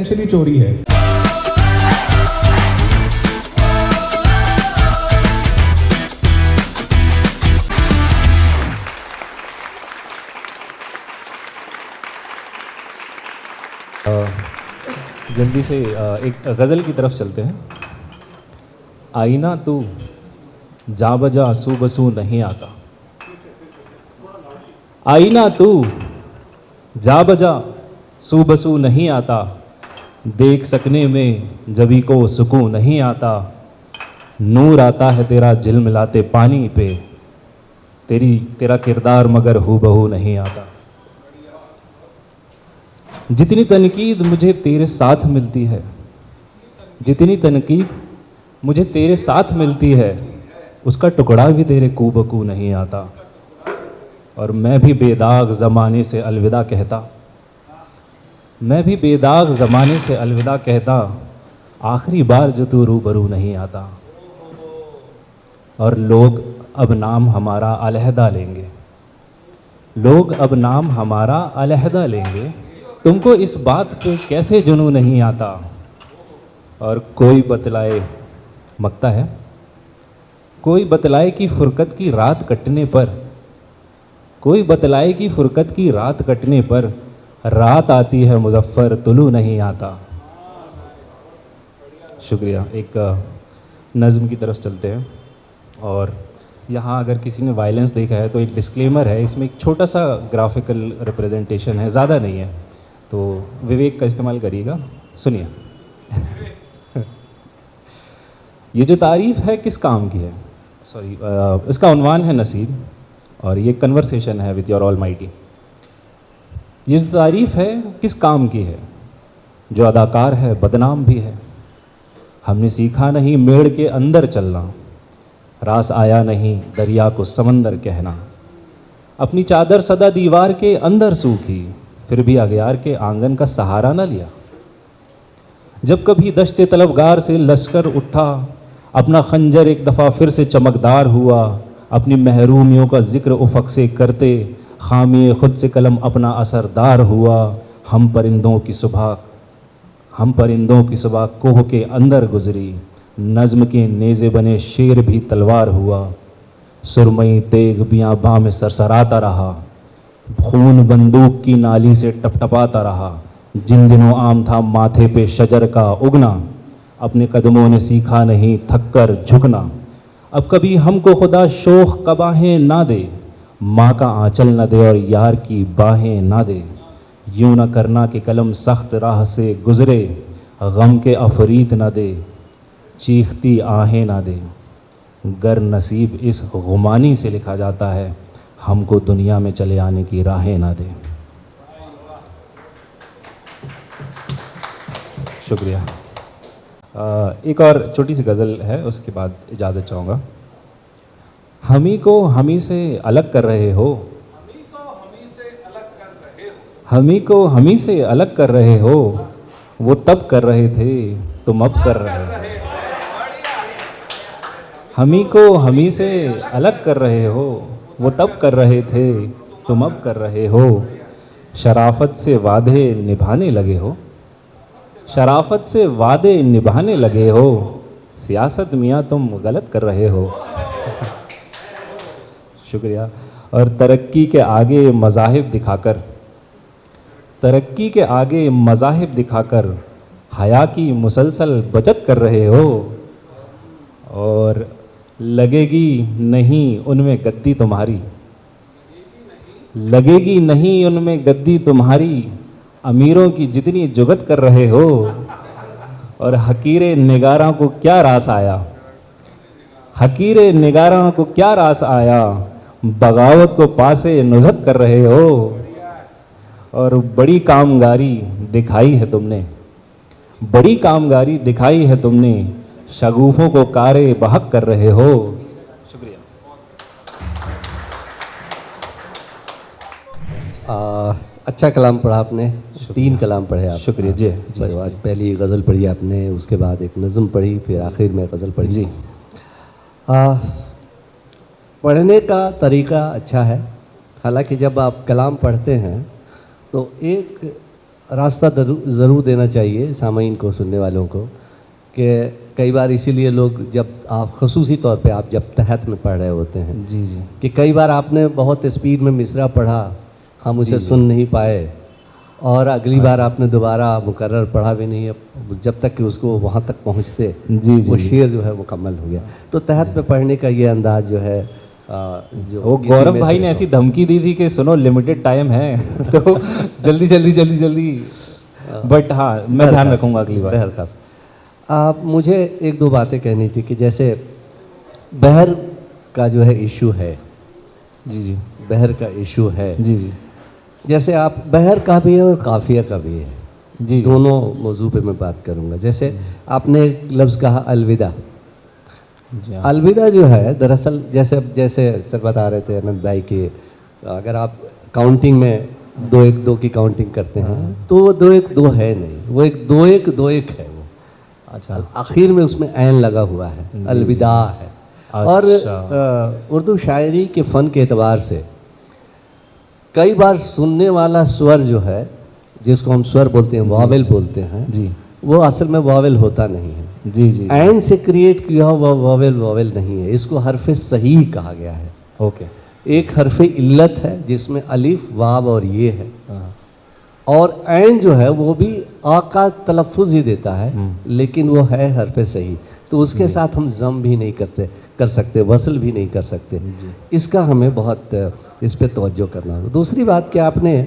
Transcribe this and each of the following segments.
Potentially चोरी है। जल्दी से एक गज़ल की तरफ चलते हैं। आईना तू जा बजा सू बसू नहीं आता, आईना तू जा बजा सू बसू नहीं आता, देख सकने में जभी को सुकून नहीं आता, नूर आता है तेरा झिलमिलाते पानी पे, तेरा किरदार मगर हूबहू नहीं आता। जितनी तनकीद मुझे तेरे साथ मिलती है, जितनी तनकीद मुझे तेरे साथ मिलती है, उसका टुकड़ा भी तेरे कूबकू नहीं आता। और मैं भी बेदाग ज़माने से अलविदा कहता, मैं भी बेदाग ज़माने से अलविदा कहता, आखिरी बार जो तू रूबरू नहीं आता। और लोग अब नाम हमारा अलहदा लेंगे, लोग अब नाम हमारा अलहदा लेंगे, तुमको इस बात पे कैसे जुनून नहीं आता। और कोई बतलाए मकता है, कोई बतलाए कि फुरकत की रात कटने पर, कोई बतलाए कि फुरकत की रात कटने पर, रात आती है मुजफ्फर तुलू नहीं आता। शुक्रिया। एक नज़्म की तरफ चलते हैं। और यहाँ अगर किसी ने वायलेंस देखा है तो एक डिस्क्लेमर है, इसमें एक छोटा सा ग्राफिकल रिप्रेजेंटेशन है, ज़्यादा नहीं है, तो विवेक का इस्तेमाल करिएगा। सुनिए। ये जो तारीफ़ है किस काम की है, सॉरी, इसका उन्वान है नसीब, और ये कन्वर्सेशन है विद योर ऑलमाइटी। ये जो तारीफ़ है किस काम की है, जो अदाकार है बदनाम भी है। हमने सीखा नहीं मेड़ के अंदर चलना, रास आया नहीं दरिया को समंदर कहना। अपनी चादर सदा दीवार के अंदर सूखी, फिर भी अगयार के आंगन का सहारा न लिया। जब कभी दश्ते तलबगार से लश्कर उठा, अपना खंजर एक दफ़ा फिर से चमकदार हुआ। अपनी महरूमियों का जिक्र उफ़क़ से करते, खामी खुद से कलम अपना असरदार हुआ। हम परिंदों की सुबह कोह के अंदर गुजरी, नज़्म के नेज़े बने शेर भी तलवार हुआ। सुरमई तेग बियाबां में सरसराता रहा, खून बंदूक की नाली से टपटपाता रहा। जिन दिनों आम था माथे पे शजर का उगना, अपने कदमों ने सीखा नहीं थक कर झुकना। अब कभी हमको खुदा शोख कबाहें ना दे, माँ का आंचल न दे और यार की बाहें ना दे। यूं न करना कि कलम सख्त राह से गुज़रे, गम के अफरीत न दे, चीखती आहें ना दे। गर नसीब इस गुमानी से लिखा जाता है, हमको दुनिया में चले आने की राहें ना दे। शुक्रिया। एक और छोटी सी गज़ल है, उसके बाद इजाज़त चाहूँगा। हमी को हमी से अलग कर रहे हो, हमी को हमी से अलग कर रहे हो, वो तब कर रहे थे तुम अब कर रहे हो। हमी को हमी से अलग कर रहे हो, वो तब कर रहे थे तुम अब कर रहे हो। शराफत से वादे निभाने लगे हो, शराफत से वादे निभाने लगे हो। सियासत मियाँ तुम गलत कर रहे हो। शुक्रिया। और तरक्की के आगे मज़ाहिब दिखाकर, तरक्की के आगे मज़ाहिब दिखाकर, हया की मुसलसल बचत कर रहे हो। और लगेगी नहीं उनमें गद्दी तुम्हारी, लगेगी नहीं उनमें गद्दी तुम्हारी। अमीरों की जितनी जुगत कर रहे हो। और हकीरे निगारों को क्या रास आया, हकीरे निगारों को क्या रास आया। बगावत को पासे नुज़हत कर रहे हो। और बड़ी कामगारी दिखाई है तुमने, बड़ी कामगारी दिखाई है तुमने। शगुफों को कारे बहक कर रहे हो। शुक्रिया। अच्छा कलाम पढ़ा आपने, 3 कलाम पढ़े आप। शुक्रिया जी। आज पहली गज़ल पढ़ी आपने, उसके बाद एक नज़म पढ़ी, फिर आखिर में गज़ल पढ़ी जी। पढ़ने का तरीक़ा अच्छा है। हालांकि जब आप कलाम पढ़ते हैं तो एक रास्ता ज़रूर देना चाहिए सामाईन को, सुनने वालों को, कि कई बार इसीलिए लोग जब आप खसूसी तौर पे आप जब तहत में पढ़ रहे होते हैं जी जी कि कई बार आपने बहुत स्पीड में मिसरा पढ़ा, हम उसे सुन नहीं पाए, और अगली बार आपने दोबारा मुकर्रर पढ़ा भी नहीं, जब तक कि उसको वहाँ तक पहुँचते जी वो जी। शेर जो है मुकम्मल हो गया। तो तहत पे पढ़ने का ये अंदाज जो है जो वो किसी गौरव में भाई से ने हो। ऐसी धमकी दी थी कि सुनो लिमिटेड टाइम है तो जल्दी जल्दी जल्दी जल्दी, बट हाँ मैं ध्यान रखूंगा अगली बार। बहर का आप मुझे एक दो बातें कहनी थी कि जैसे बहर का जो है इशू है, जी जी बहर का इशू है, जी जी जैसे आप बहर का भी है और काफिया का भी है, जी दोनों मौजू पे मैं बात करूंगा। जैसे आपने एक लफ्ज़ कहा अलविदा, जी हाँ। अलविदा जो है दरअसल जैसे जैसे सर बता रहे थे अनंत भाई कि अगर आप काउंटिंग में 2-1-2 की काउंटिंग करते हैं तो वो 2-1-2 है नहीं, वो एक 2-1-2-1 है। वो अच्छा आखिर में उसमें ऐन लगा हुआ है, अलविदा है। और उर्दू शायरी के फ़न के एतबार से कई बार सुनने वाला स्वर जो है, जिसको हम स्वर बोलते हैं, वावेल बोलते हैं, जी वो असल में वावेल होता नहीं है। जी जी ऐन से क्रिएट किया हुआ वावेल वावेल नहीं है, इसको हरफ सही कहा गया है। ओके एक हरफ इल्लत है जिसमें अलिफ वाव और ये है, हाँ, और ऐन जो है वो भी आ का तलफ़ुज़ ही देता है, लेकिन वो है हरफ सही, तो उसके साथ हम जम भी नहीं कर सकते, वसल भी नहीं कर सकते। इसका हमें बहुत इस पे तवज्जो करना होगा। दूसरी बात कि आपने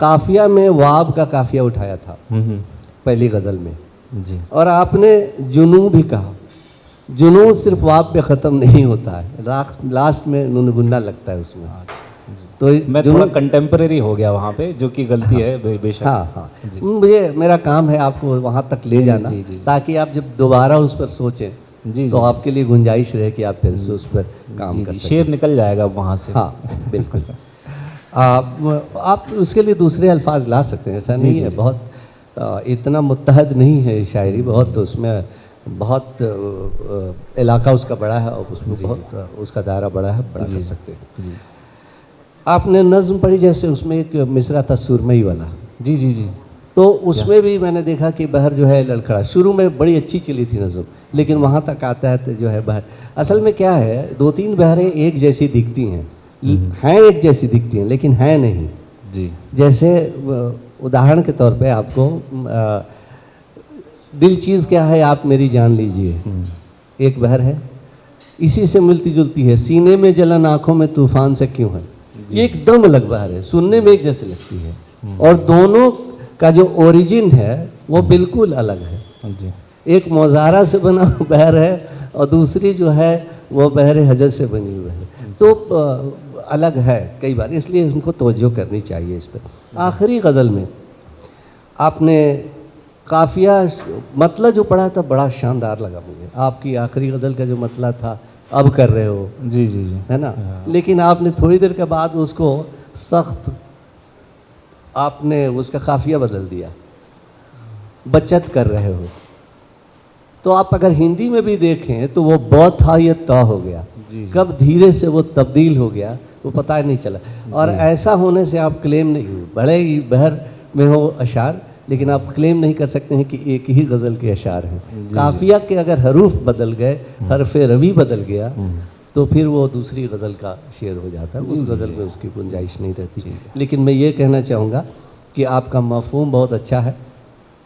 काफिया में वाव का काफिया उठाया था पहली गज़ल में, जी और आपने जुनू भी कहा। जुनू सिर्फ वाव पे ख़त्म नहीं होता है, लास्ट में नून गुन्ना लगता है उसमें। तो मैं थोड़ा कंटेम्परेरी हो गया वहाँ पे, जो कि गलती है बेशक। हाँ हाँ, मुझे मेरा काम है आपको वहाँ तक ले जाना, जी, जी। ताकि आप जब दोबारा उस पर सोचें जी तो आपके लिए गुंजाइश रहे कि आप फिर से उस पर काम कर सकें। शेर निकल जाएगा वहाँ से। हाँ बिल्कुल। आप उसके लिए दूसरे अल्फाज ला सकते हैं, ऐसा नहीं है। बहुत इतना मुत्तहद नहीं है शायरी, बहुत उसमें बहुत इलाका उसका बड़ा है और उसमें बहुत उसका दायरा बड़ा है, बड़ा कर सकते हैं। आपने नज़्म पढ़ी, जैसे उसमें एक मिसरा था सुरमई वाला, जी जी जी तो उसमें भी मैंने देखा कि बहर जो है लड़खड़ा, शुरू में बड़ी अच्छी चली थी नज़्म, लेकिन वहाँ तक आता है तो जो है बहर, असल में क्या है, 2-3 बहरें एक जैसी दिखती हैं, हैं एक जैसी दिखती हैं लेकिन हैं नहीं। जी जैसे उदाहरण के तौर पे आपको दिल चीज़ क्या है आप मेरी जान लीजिए, एक बहर है, इसी से मिलती जुलती है, सीने में जलन आँखों में तूफान से क्यों है, ये एकदम अलग बहर है, सुनने में एक जैसी लगती है, और दोनों का जो ओरिजिन है वो बिल्कुल अलग है। जी एक मौजारा से बना हुआ बहर है और दूसरी जो है वो बहर हजर से बनी हुई है, तो अलग है कई बार, इसलिए उनको तवज्जो करनी चाहिए इस पर। आखिरी गज़ल में आपने काफिया मतला जो पढ़ा था बड़ा शानदार लगा मुझे, आपकी आखिरी गज़ल का जो मतला था अब कर रहे हो, जी जी जी है ना, लेकिन आपने थोड़ी देर के बाद उसको सख्त आपने उसका काफिया बदल दिया, बचत कर रहे हो। तो आप अगर हिंदी में भी देखें तो वो बहुत था ये ता हो गया, कब धीरे से वो तब्दील हो गया वो पता ही नहीं चला। और ऐसा होने से आप क्लेम नहीं, बड़े ही बहर में हो अशार, लेकिन आप क्लेम नहीं कर सकते हैं कि एक ही गज़ल के अशार हैं। काफिया के अगर हरूफ बदल गए, हरफ रवी बदल गया, तो फिर वो दूसरी गज़ल का शेर हो जाता है, उस गज़ल में उसकी गुंजाइश नहीं रहती। लेकिन मैं ये कहना चाहूँगा कि आपका मफ़हूम बहुत अच्छा है,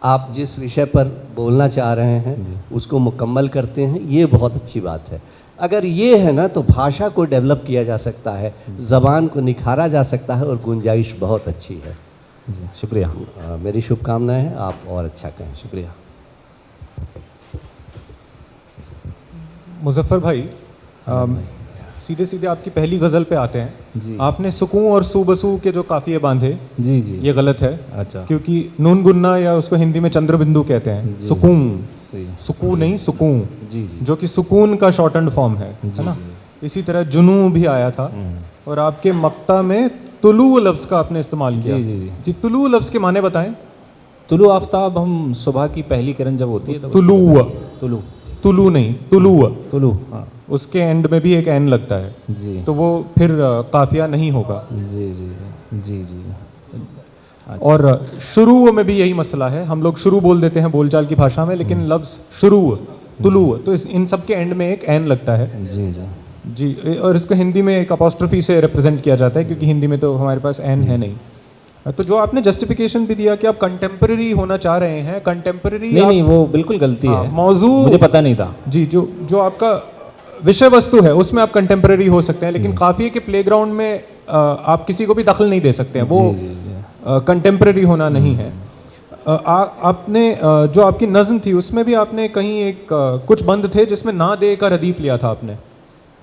आप जिस विषय पर बोलना चाह रहे हैं उसको मुकम्मल करते हैं, ये बहुत अच्छी बात है। अगर ये है ना तो भाषा को डेवलप किया जा सकता है, ज़बान को निखारा जा सकता है, और गुंजाइश बहुत अच्छी है। जी शुक्रिया। मेरी शुभकामनाएं हैं, आप और अच्छा कहें। शुक्रिया। मुज़फ़्फ़र भाई, सीधे सीधे आपकी पहली गज़ल पे आते हैं। जी। आपने सुकून और सूबसू के जो काफ़िए बांधे, जी जी ये गलत है। अच्छा क्योंकि नून गुन्ना या उसको हिंदी में चंद्र बिंदु कहते हैं, सुकून, सही सुकून नहीं सुकून, जी जी जो कि सुकून का शॉर्ट एंड फॉर्म है ना। इसी तरह जुनू भी आया था, और आपके मक्ता में तुलू लफ्ज़ का आपने इस्तेमाल किया। जी, जी, जी, तुलू लफ्ज़ के माने बताएं। तुलु आफ्ताब, हम सुबह की पहली किरण जब होती है तब तुलू, तुलु तुलू नहीं, तुलू, तुलु हाँ उसके एंड में भी एक एन लगता है, जी तो वो फिर काफिया नहीं होगा। जी जी जी जी जी और शुरू में भी यही मसला है, हम लोग शुरू बोल देते हैं बोलचाल की भाषा में, लेकिन लफ्ज़ शुरू तुलू तो इन सब के एंड में एक एन लगता है जी जी जी, और इसको हिंदी में एक अपॉस्ट्रोफी से रिप्रेजेंट किया जाता है, क्योंकि हिंदी में तो हमारे पास एन है नहीं। तो जो आपने जस्टिफिकेशन भी दिया कि आप कंटेम्पररी होना चाह रहे हैं, कंटेम्पररी नहीं वो बिल्कुल गलती है, मौजू मुझे पता नहीं था जी, जो आपका विषय वस्तु है उसमें आप कंटेम्पररी हो सकते हैं, लेकिन काफिए के प्लेग्राउंड में आप किसी को भी दखल नहीं दे सकते हैं, वो कंटेम्पररी होना नहीं है। आपने जो आपकी नज़्म थी उसमें भी आपने कहीं एक कुछ बंद थे जिसमें ना दे का रदीफ लिया था आपने,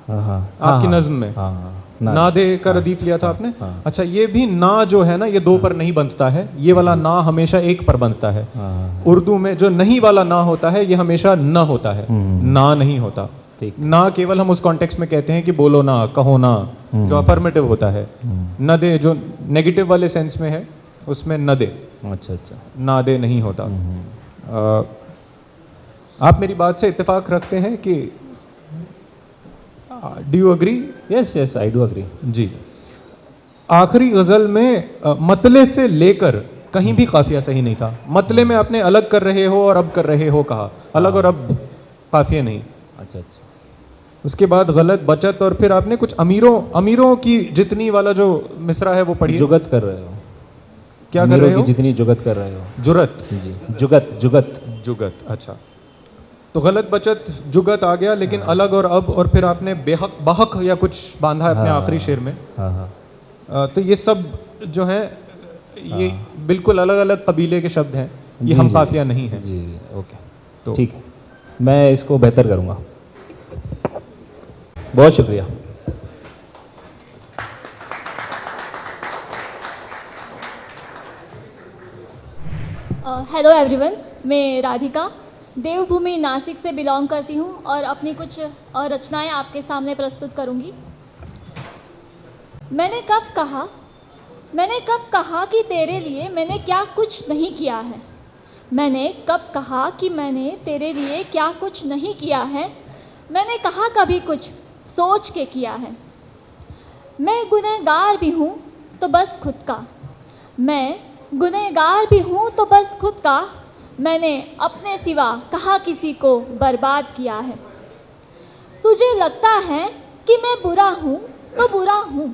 आपकी नज़्म में ना दे का रदीफ लिया था आपने। अच्छा, ये भी ना जो है ना, ये दो पर नहीं बंधता है, ये वाला ना हमेशा एक पर बंधता है। उर्दू में जो नहीं वाला ना होता है ये हमेशा न होता है, ना नहीं होता। ना केवल हम उस कॉन्टेक्स्ट में कहते हैं कि बोलो ना, कहो ना, जो अफर्मेटिव होता है। न दे जो नेगेटिव वाले सेंस में है उसमें न दे, अच्छा अच्छा, ना दे नहीं होता। आप मेरी बात से इत्तेफाक रखते हैं कि do you agree? Yes yes I do agree जी। आखिरी गज़ल में मतले से लेकर कहीं भी काफिया सही नहीं था। मतले में आपने अलग कर रहे हो और अब कर रहे हो कहा, अलग और अब काफिया नहीं। अच्छा अच्छा, उसके बाद गलत बचत, और फिर आपने कुछ अमीरों की जितनी वाला जो मिसरा है वो पढ़िए। जुगत कर रहे हो, क्या कर रहे हो? जितनी जुगत कर रहे हो। जुरत जी, जुगत जुगत जुगत, अच्छा। तो गलत बचत जुगत आ गया, लेकिन अलग और अब, और फिर आपने बेहक बहक या कुछ बांधा है अपने आखिरी शेर में। तो ये सब जो है ये बिल्कुल अलग अलग कबीले के शब्द हैं, ये हम काफिया नहीं है जी। ओके, तो ठीक है, मैं इसको बेहतर करूँगा। बहुत शुक्रिया। हेलो एवरीवन, मैं राधिका देवभूमि नासिक से बिलोंग करती हूँ और अपनी कुछ और रचनाएं आपके सामने प्रस्तुत करूँगी। मैंने कब कहा कि तेरे लिए मैंने क्या कुछ नहीं किया है। मैंने कब कहा कि मैंने तेरे लिए क्या कुछ नहीं किया है। मैंने कहा कभी कुछ सोच के किया है। मैं गुनहगार भी हूँ तो बस खुद का, मैं गुनहगार भी हूँ तो बस खुद का। मैंने अपने सिवा कहाँ किसी को बर्बाद किया है। तुझे लगता है कि मैं बुरा हूँ तो बुरा हूँ,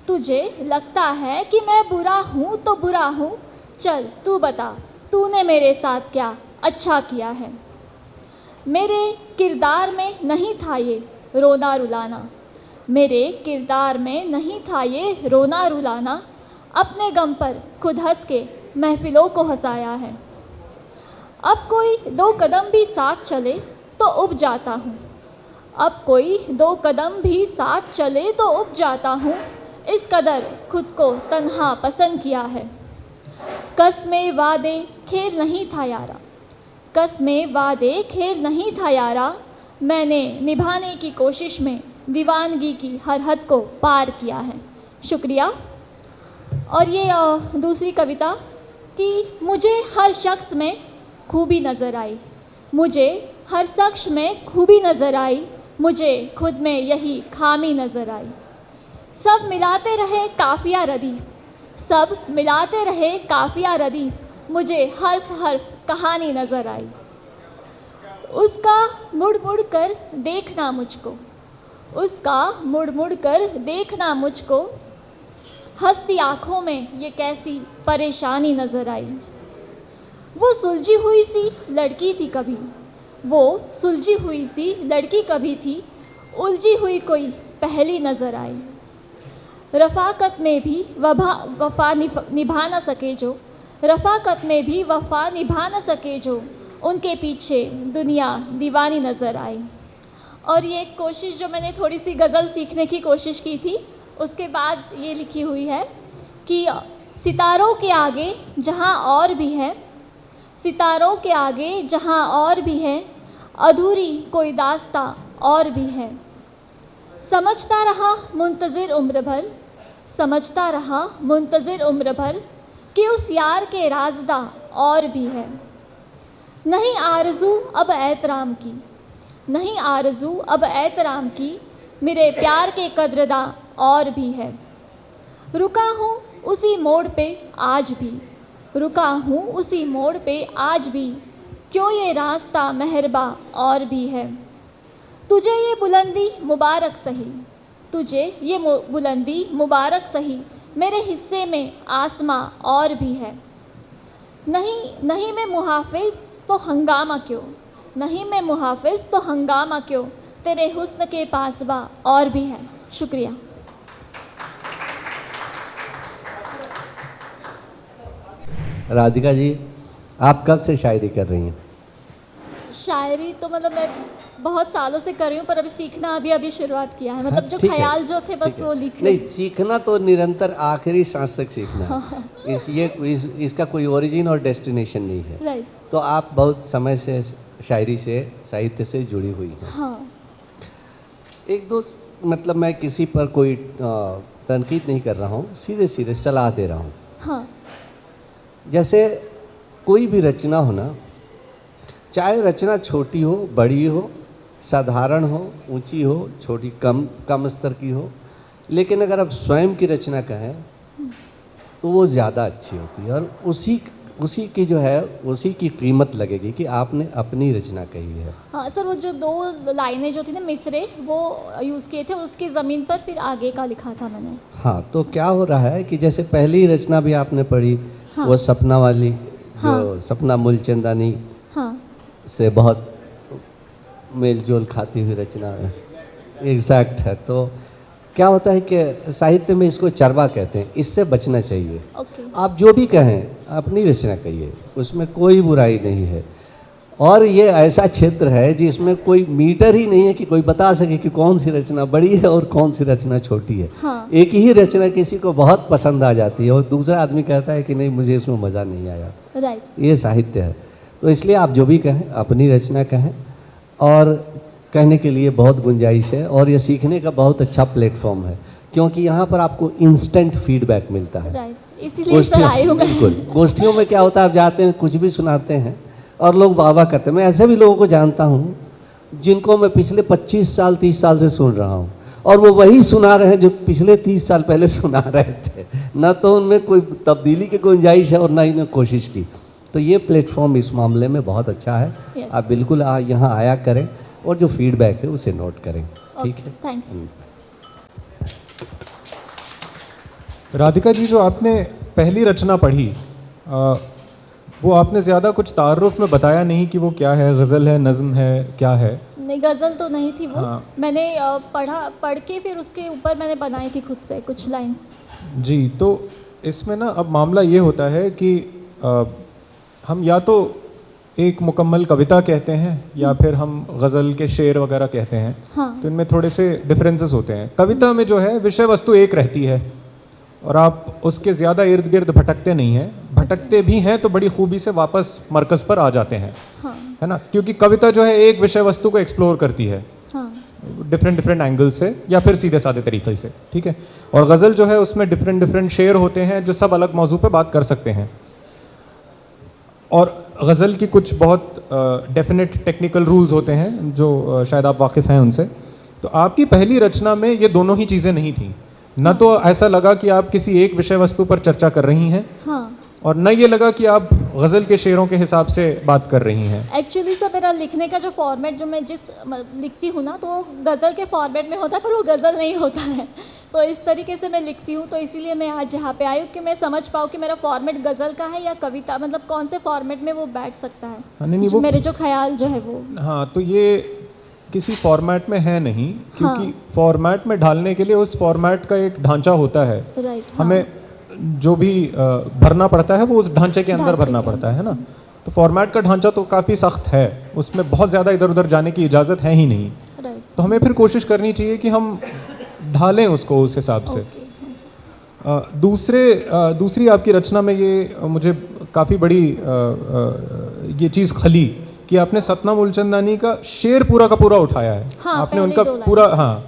तुझे लगता है कि मैं बुरा हूँ तो बुरा हूँ। चल तू बता, तूने मेरे साथ क्या अच्छा किया है। मेरे किरदार में नहीं था ये रोना रुलाना, मेरे किरदार में नहीं था ये रोना रुलाना। अपने गम पर खुद हंस के महफिलों को हंसाया है। अब कोई दो कदम भी साथ चले तो उब जाता हूँ, अब कोई दो कदम भी साथ चले तो उब जाता हूँ। इस कदर खुद को तन्हा पसंद किया है। कसमें वादे खेल नहीं था यारा, कसमें वादे खेल नहीं था यारा। मैंने निभाने की कोशिश में दीवानगी की हर हद को पार किया है। शुक्रिया। और ये दूसरी कविता कि मुझे हर शख्स में खूबी नज़र आई, मुझे हर शख्स में खूबी नज़र आई। मुझे खुद में यही खामी नज़र आई। सब मिलाते रहे काफ़िया रदीफ, सब मिलाते रहे काफ़िया रदीफ। मुझे हर्फ हर्फ कहानी नज़र आई। उसका मुड़ मुड़ कर देखना मुझको, उसका मुड़ मुड़ कर देखना मुझको। हंसती आँखों में ये कैसी परेशानी नज़र आई। वो सुलझी हुई सी लड़की थी कभी, वो सुलझी हुई सी लड़की कभी थी। उलझी हुई कोई पहली नज़र आई। रफ़ाकत में भी वफ़ा निभा न सके जो, रफ़ाकत में भी वफ़ा निभा न सके जो। उनके पीछे दुनिया दीवानी नज़र आई। और ये कोशिश जो मैंने थोड़ी सी गज़ल सीखने की कोशिश की थी, उसके बाद ये लिखी हुई है कि सितारों के आगे जहाँ और भी है, सितारों के आगे जहाँ और भी है, अधूरी कोई दास्तां और भी है। समझता रहा मुंतज़िर उम्र भर, समझता रहा मुंतज़िर उम्र भर कि उस यार के राज़दा और भी है। नहीं आरज़ू अब एहतराम की, नहीं आरज़ू अब एहतराम की। मेरे प्यार के कद्रदां और भी है। रुका हूँ उसी मोड़ पे आज भी, रुका हूँ उसी मोड़ पे आज भी, क्यों ये रास्ता मेहरबा और भी है। तुझे ये बुलंदी मुबारक सही, तुझे ये बुलंदी मुबारक सही, मेरे हिस्से में आसमां और भी है। नहीं नहीं मैं मुहाफिज तो हंगामा क्यों, नहीं मैं मुहाफिज तो हंगामा क्यों, तेरे हुस्न के पासबा और भी है। शुक्रिया। राधिका जी, आप कब से शायरी कर रही हैं? शायरी तो मतलब मैं बहुत सालों से कर रही हूँ, पर अभी सीखना अभी अभी शुरुआत किया है। मतलब जो ठीक है, ख्याल जो थे बस ठीक है। वो लिख नहीं, सीखना तो निरंतर आखिरी सांस तक सीखना है। इसका कोई ओरिजिन और डेस्टिनेशन नहीं है। राइट। तो आप बहुत समय से शायरी से, साहित्य से जुड़ी हुई हैं। हाँ एक दो मतलब मैं किसी पर कोई तनकीद नहीं कर रहा हूँ, सीधे सीधे सलाह दे रहा हूँ। हाँ जैसे कोई भी रचना हो ना, चाहे रचना छोटी हो बड़ी हो, साधारण हो ऊंची हो, छोटी कम स्तर की हो, लेकिन अगर आप स्वयं की रचना कहें तो वो ज़्यादा अच्छी होती है, और उसी की जो है उसी की कीमत लगेगी कि आपने अपनी रचना कही है। हाँ सर, वो जो 2 लाइनें जो थी ना मिसरे, वो यूज़ किए थे, उसकी ज़मीन पर फिर आगे का लिखा था मैंने। हाँ, तो क्या हो रहा है कि जैसे पहली रचना भी आपने पढ़ी, हाँ। वो सपना वाली, जो हाँ। सपना मूलचंदानी हाँ से बहुत मेल जोल खाती हुई रचना है, एग्जैक्ट है। तो क्या होता है कि साहित्य में इसको चरवा कहते हैं, इससे बचना चाहिए। ओके। आप जो भी कहें अपनी रचना कहिए, उसमें कोई बुराई नहीं है। और ये ऐसा क्षेत्र है जिसमें कोई मीटर ही नहीं है कि कोई बता सके कि कौन सी रचना बड़ी है और कौन सी रचना छोटी है। हाँ। एक ही रचना किसी को बहुत पसंद आ जाती है और दूसरा आदमी कहता है कि नहीं, मुझे इसमें मज़ा नहीं आया। राइट। ये साहित्य है। तो इसलिए आप जो भी कहें अपनी रचना कहें, और कहने के लिए बहुत गुंजाइश है, और ये सीखने का बहुत अच्छा प्लेटफॉर्म है, क्योंकि यहाँ पर आपको इंस्टेंट फीडबैक मिलता है। राइट, इसीलिए सर आई हूँ मैं। बिल्कुल, गोष्ठियों में क्या होता है, आप जाते हैं कुछ भी सुनाते हैं और लोग वाह करते हैं। मैं ऐसे भी लोगों को जानता हूँ जिनको मैं पिछले 25 साल 30 साल से सुन रहा हूँ, और वो वही सुना रहे हैं जो पिछले 30 साल पहले सुना रहे थे। ना तो उनमें कोई तब्दीली की गुंजाइश है और ना ही उन्होंने कोशिश की। तो ये प्लेटफॉर्म इस मामले में बहुत अच्छा है। Yes. आप बिल्कुल यहाँ आया करें और जो फीडबैक है उसे नोट करें। ठीक है, थैंक्स। राधिका जी, जो आपने पहली रचना पढ़ी, वो आपने ज़्यादा कुछ तारुफ में बताया नहीं कि वो क्या है, गज़ल है, नज़्म है, क्या है? नहीं, गज़ल तो नहीं थी वो। हाँ। मैंने पढ़ के फिर उसके ऊपर मैंने बनाई थी खुद से कुछ लाइंस। जी, तो इसमें ना अब मामला ये होता है कि हम या तो एक मुकम्मल कविता कहते हैं या फिर हम गज़ल के शेर वगैरह कहते हैं। हाँ। तो इनमें थोड़े से डिफरेंसेस होते हैं। कविता में जो है विषय वस्तु एक रहती है और आप उसके ज़्यादा इर्द गिर्द भटकते नहीं हैं। भटकते भी हैं तो बड़ी खूबी से वापस मरकज़ पर आ जाते हैं। हाँ। है ना, क्योंकि कविता जो है एक विषय वस्तु को एक्सप्लोर करती है हाँ। डिफरेंट एंगल से या फिर सीधे साधे तरीके से। ठीक है, और गज़ल जो है उसमें डिफरेंट शेर होते हैं जो सब अलग मौजू पे बात कर सकते हैं। और गज़ल की कुछ बहुत डेफिनेट टेक्निकल रूल्स होते हैं जो शायद आप वाकिफ़ हैं उनसे। तो आपकी पहली रचना में ये दोनों ही चीज़ें नहीं थी। न तो ऐसा लगा कि आप किसी एक विषय वस्तु पर चर्चा कर रही हैं, हाँ। और न ये लगा कि आप गज़ल के शेरों के हिसाब से बात कर रही हैं। एक्चुअली सर, मेरा लिखने का जो फॉर्मेट जो मैं लिखती हूँ ना, तो वो गज़ल के फॉर्मेट में होता है, पर वो गज़ल नहीं होता है। तो इस तरीके से मैं लिखती हूँ। तो इसीलिए मैं आज यहाँ पे आई हूँ कि मैं समझ पाऊँ कि मेरा फॉर्मेट गज़ल का है या कविता, मतलब कौन से फॉर्मेट में वो बैठ सकता है। नहीं, जो मेरे जो ख्याल जो है वो। हाँ, तो ये किसी फॉर्मेट में है नहीं, क्योंकि फॉर्मेट में ढालने के लिए उस फॉर्मेट का एक ढांचा होता है। राइट। हमें जो भी भरना पड़ता है वो उस ढांचे के अंदर भरना पड़ता है ना। तो फॉर्मेट का ढांचा तो काफ़ी सख्त है, उसमें बहुत ज़्यादा इधर उधर जाने की इजाज़त है ही नहीं। राइट। तो हमें फिर कोशिश करनी चाहिए कि हम ढालें उसको उस हिसाब से। दूसरी आपकी रचना में ये मुझे काफ़ी बड़ी ये चीज़ खली कि आपने सपना मूलचंदानी का शेर पूरा का पूरा उठाया है। हाँ, आपने पहले उनका 2 लाइन। पूरा, हाँ,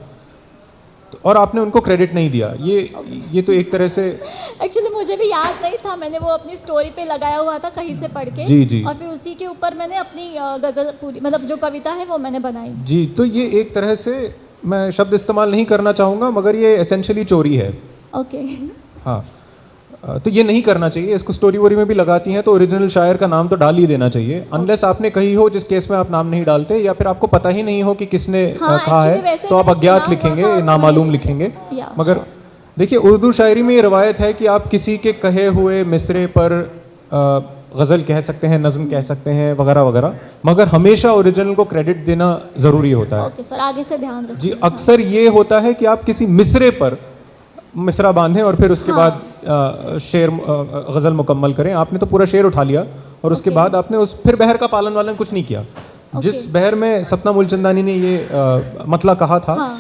और आपने उनको क्रेडिट नहीं दिया। ये तो एक तरह से एक्चुअली मुझे भी याद नहीं था, मैंने वो अपनी स्टोरी पे लगाया हुआ था कहीं से पढ़ के। जी। और फिर उसी के ऊपर मैंने अपनी गज़ल पूरी, मतलब जो कविता है वो मैंने बनाई। जी। तो ये एक तरह से, मैं शब्द इस्तेमाल नहीं करना चाहूँगा, मगर ये एसेंशियली चोरी है। ओके। हाँ, तो ये नहीं करना चाहिए। इसको स्टोरी वोरी में भी लगाती हैं तो ओरिजिनल शायर का नाम तो डाल ही देना चाहिए, अनलेस आपने कही हो, जिस केस में आप नाम नहीं डालते, या फिर आपको पता ही नहीं हो कि किसने हाँ, कहा actually है, वैसे तो आप मैंने अज्ञात सुना लिखेंगे, हुआ था, नामालूम लिखेंगे। या, मगर देखिए, उर्दू शायरी में ये रवायत है कि आप किसी के कहे हुए मिसरे पर गज़ल कह सकते हैं, नज़म कह सकते हैं, वगैरह वगैरह, मगर हमेशा ओरिजिनल को क्रेडिट देना ज़रूरी होता है। ओके सर, आगे से ध्यान रखिए। जी, अक्सर ये होता है कि आप किसी मिसरे पर मिसरा बांधें और फिर उसके बाद शेर गज़ल मुकम्मल करें। आपने तो पूरा शेर उठा लिया और उसके बाद आपने फिर बहर का पालन वालन कुछ नहीं किया। जिस बहर में सपना मूलचंदानी ने ये मतला कहा था,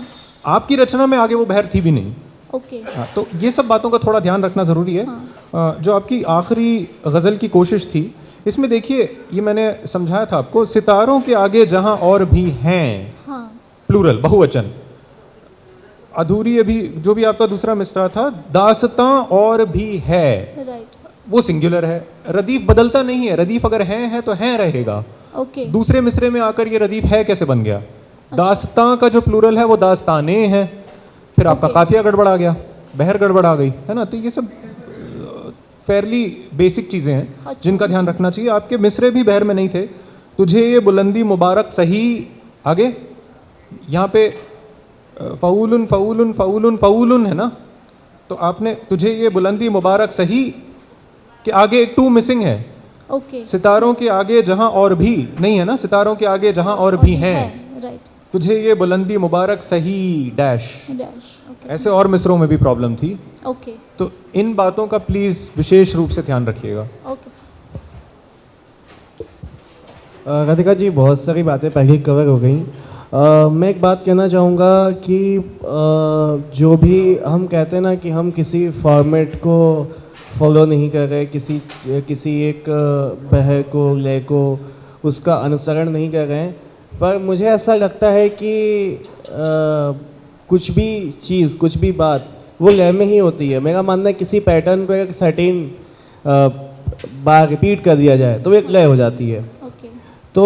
आपकी रचना में आगे वो बहर थी भी नहीं। ओके। तो ये सब बातों का थोड़ा ध्यान रखना ज़रूरी है। जो आपकी आखिरी गज़ल की कोशिश थी, इसमें देखिए, ये मैंने समझाया था आपको, सितारों के आगे जहां और भी हैं, प्लूरल, बहुवचन, अधूरी अभी जो भी आपका दूसरा मिसरा था, दास्तां और भी है, राइट, वो सिंगुलर है। रदीफ बदलता नहीं है, रदीफ अगर है तो है रहेगा। ओके, दूसरे मिसरे में आकर ये रदीफ है कैसे बन गया? दास्तां का जो प्लूरल है वो दास्ताने हैं, फिर आपका काफिया गड़बड़ा गया, बहर गड़बड़ा गई, है ना। तो ये सब फेयरली बेसिक चीज़ें हैं जिनका ध्यान रखना चाहिए। आपके मिसरे भी बहर में नहीं थे। तुझे ये बुलंदी मुबारक सही, आगे यहाँ पे फ़ऊलुन फ़ऊलुन फ़ऊलुन फ़ऊलुन है ना, तो आपने तुझे ये बुलंदी मुबारक सही के आगे एक टू मिसिंग है। ओके, सितारों के आगे जहां और भी नहीं है ना, सितारों के आगे जहां और भी हैं, राइट, तुझे ये बुलंदी मुबारक सही डैश। डैश, ओके, ऐसे और मिसरों में भी प्रॉब्लम थी। ओके, तो इन बातों का प्लीज़ विशेष रूप से ध्यान रखिएगा। Okay sir. राधिका जी, बहुत सारी बातें पहले कवर हो गई। मैं एक बात कहना चाहूँगा कि जो भी हम कहते हैं ना कि हम किसी फॉर्मेट को फॉलो नहीं कर रहे, किसी एक बहर को, लय को, उसका अनुसरण नहीं कर रहे हैं, पर मुझे ऐसा लगता है कि कुछ भी चीज़, कुछ भी बात वो लय में ही होती है। मेरा मानना है किसी पैटर्न को एक सर्टेन बार रिपीट कर दिया जाए तो एक लय हो जाती है। ओके, तो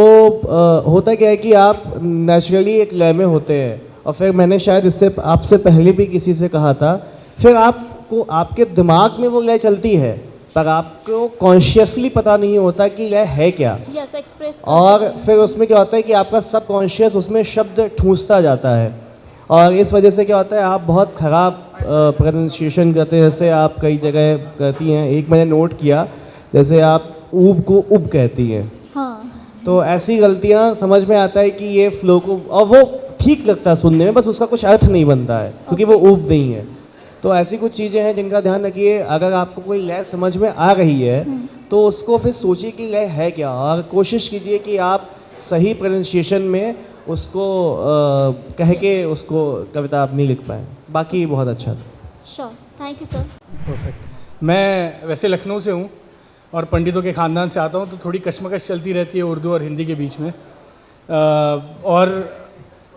होता क्या है कि आप नेचुरली एक लय में होते हैं, और फिर मैंने शायद इससे आपसे पहले भी किसी से कहा था, फिर आपको आपके दिमाग में वो लय चलती है पर आपको कॉन्शियसली पता नहीं होता कि लय है क्या। Yes, express. और फिर उसमें क्या होता है कि आपका सब कॉन्शियस उसमें शब्द ठूंसता जाता है, और इस वजह से क्या होता है आप बहुत ख़राब प्रोनाउंसिएशन करते हैं, जैसे आप कई जगह करती हैं। एक मैंने नोट किया, जैसे आप ऊब को उब कहती हैं। हाँ, तो ऐसी गलतियाँ समझ में आता है कि ये फ्लो को, और वो ठीक लगता है सुनने में, बस उसका कुछ अर्थ नहीं बनता है क्योंकि वो ऊब नहीं है। तो ऐसी कुछ चीज़ें हैं जिनका ध्यान रखिए। अगर आपको कोई लय समझ में आ रही है तो उसको फिर सोचिए कि लय है क्या, और कोशिश कीजिए कि आप सही प्रोनाउंसिएशन में उसको कह के उसको कविता आप नहीं लिख पाएँ। बाकी बहुत अच्छा था। Sure, thank you sir. Perfect. मैं वैसे लखनऊ से हूँ और पंडितों के ख़ानदान से आता हूँ, तो थोड़ी कशमकश चलती रहती है उर्दू और हिंदी के बीच में। और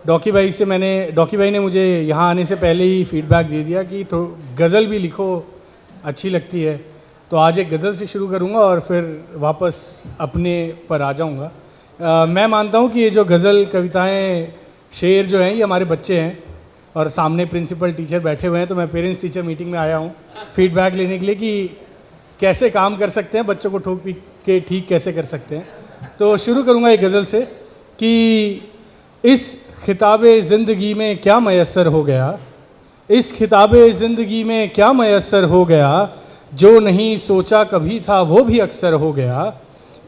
डॉकी भाई ने मुझे यहाँ आने से पहले ही फीडबैक दे दिया कि तो गज़ल भी लिखो, अच्छी लगती है। तो आज एक गज़ल से शुरू करूँगा और फिर वापस अपने पर आ जाऊँगा। मैं मानता हूँ कि ये जो गज़ल, कविताएँ, शेर जो हैं, ये हमारे बच्चे हैं, और सामने प्रिंसिपल टीचर बैठे हुए हैं। तो मैं पेरेंट्स टीचर मीटिंग में आया हूँ फीडबैक लेने के लिए कि कैसे काम कर सकते हैं, बच्चों को ठोक पीट के ठीक कैसे कर सकते हैं। तो शुरू करूँगा एक गज़ल से कि इस खिताबे ज़िंदगी में क्या मयस्सर हो गया, इस खिताबे ज़िंदगी में क्या मयस्सर हो गया, जो नहीं सोचा कभी था वो भी अक्सर हो गया।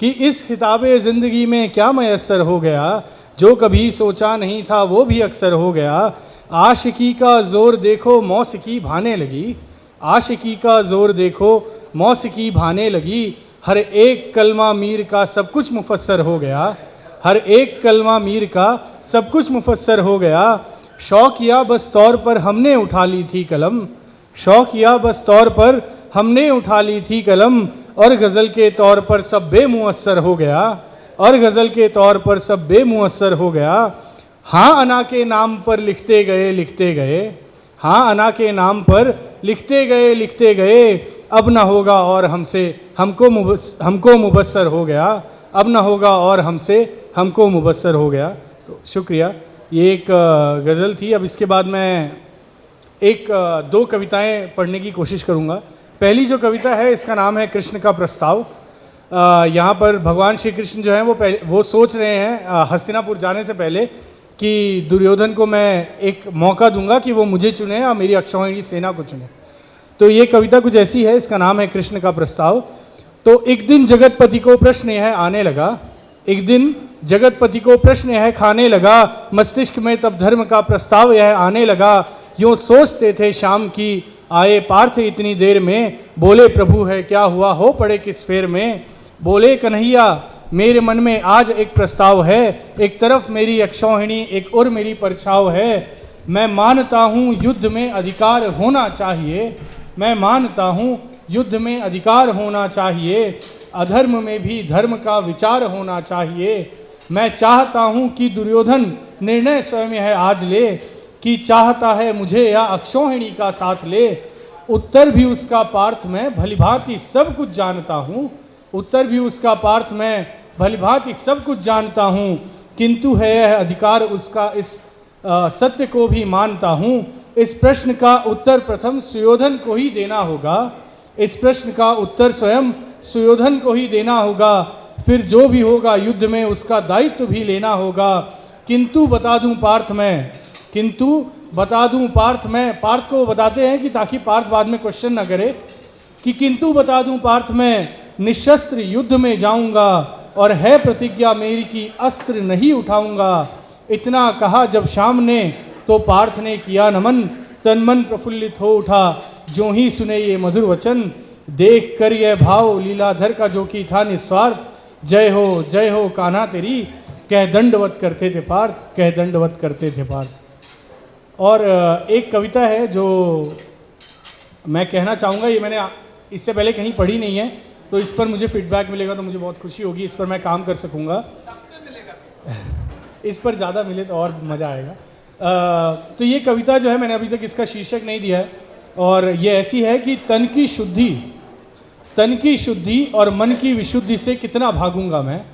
कि इस खिताबे ज़िंदगी में क्या मयस्सर हो गया, जो कभी सोचा नहीं था वो भी अक्सर हो गया। आशिकी का ज़ोर देखो मौसिकी भाने लगी, आशिकी का ज़ोर देखो मौसिकी भाने लगी। हर एक कलमा मीर का सब कुछ मुफस्सर हो गया, हर एक कलमा मीर का सब कुछ मुफस्सर हो गया। शौकिया बस तौर पर हमने उठा ली थी कलम, शौकिया बस तौर पर हमने उठा ली थी कलम, और गज़ल के तौर पर सब बेमुअस्सर हो गया, और गज़ल के तौर पर सब बेमुअस्सर हो गया। हाँ अना के नाम पर लिखते गए, हाँ अना के नाम पर लिखते गए, अब ना होगा और हमसे हमको मुबस्सर हो गया, अब ना होगा और हमसे हमको मुबस्सर हो गया। तो शुक्रिया। ये एक गज़ल थी। अब इसके बाद मैं दो कविताएं पढ़ने की कोशिश करूँगा। पहली जो कविता है इसका नाम है कृष्ण का प्रस्ताव। यहाँ पर भगवान श्री कृष्ण जो हैं वो सोच रहे हैं हस्तिनापुर जाने से पहले कि दुर्योधन को मैं एक मौका दूंगा कि वो मुझे चुने या मेरी अक्षौहिणी सेना को चुने। तो ये कविता कुछ ऐसी है, इसका नाम है कृष्ण का प्रस्ताव। तो एक दिन जगतपति को प्रश्न यह आने लगा, एक दिन जगतपति को प्रश्न यह खाने लगा, मस्तिष्क में तब धर्म का प्रस्ताव यह आने लगा। यूँ सोचते थे शाम की आए पार्थ इतनी देर में, बोले प्रभु है क्या हुआ हो पड़े किस फेर में। बोले कन्हैया मेरे मन में आज एक प्रस्ताव है, एक तरफ मेरी अक्षौहिणी एक और मेरी परछाव है। मैं मानता हूँ युद्ध में अधिकार होना चाहिए, मैं मानता हूँ युद्ध में अधिकार होना चाहिए, अधर्म में भी धर्म का विचार होना चाहिए। मैं चाहता हूँ कि दुर्योधन निर्णय स्वयं है आज ले, कि चाहता है मुझे या अक्षौहिणी का साथ ले। उत्तर भी उसका पार्थ मैं भलीभांति सब कुछ जानता हूँ, उत्तर भी उसका पार्थ मैं भलीभांति सब कुछ जानता हूँ, किंतु है यह अधिकार उसका इस सत्य को भी मानता हूँ। इस प्रश्न का उत्तर प्रथम सुयोधन को ही देना होगा, इस प्रश्न का उत्तर स्वयं सुयोधन को ही देना होगा, फिर जो भी होगा युद्ध में उसका दायित्व भी लेना होगा। किंतु बता दूं पार्थ मैं, किंतु बता दूं पार्थ मैं, पार्थ को बताते हैं कि ताकि पार्थ बाद में क्वेश्चन ना करे, कि किंतु बता दूं पार्थ मैं निशस्त्र युद्ध में जाऊंगा, और है प्रतिज्ञा मेरी कि अस्त्र नहीं उठाऊंगा। इतना कहा जब शाम ने तो पार्थ ने किया नमन, तन मन प्रफुल्लित हो उठा जो ही सुने ये मधुर वचन। देख कर यह भाव लीलाधर का जो कि था निस्वार्थ, जय हो कान्हा तेरी, कह दंडवत करते थे पार्थ, कह दंडवत करते थे पार्थ। और एक कविता है जो मैं कहना चाहूँगा, ये मैंने इससे पहले कहीं पढ़ी नहीं है, तो इस पर मुझे फीडबैक मिलेगा तो मुझे बहुत खुशी होगी, इस पर मैं काम कर सकूँगा। इस पर ज़्यादा मिले तो और मज़ा आएगा। तो ये कविता जो है मैंने अभी तक इसका शीर्षक नहीं दिया है, और ये ऐसी है कि तन की शुद्धि और मन की विशुद्धि से कितना भागूंगा मैं,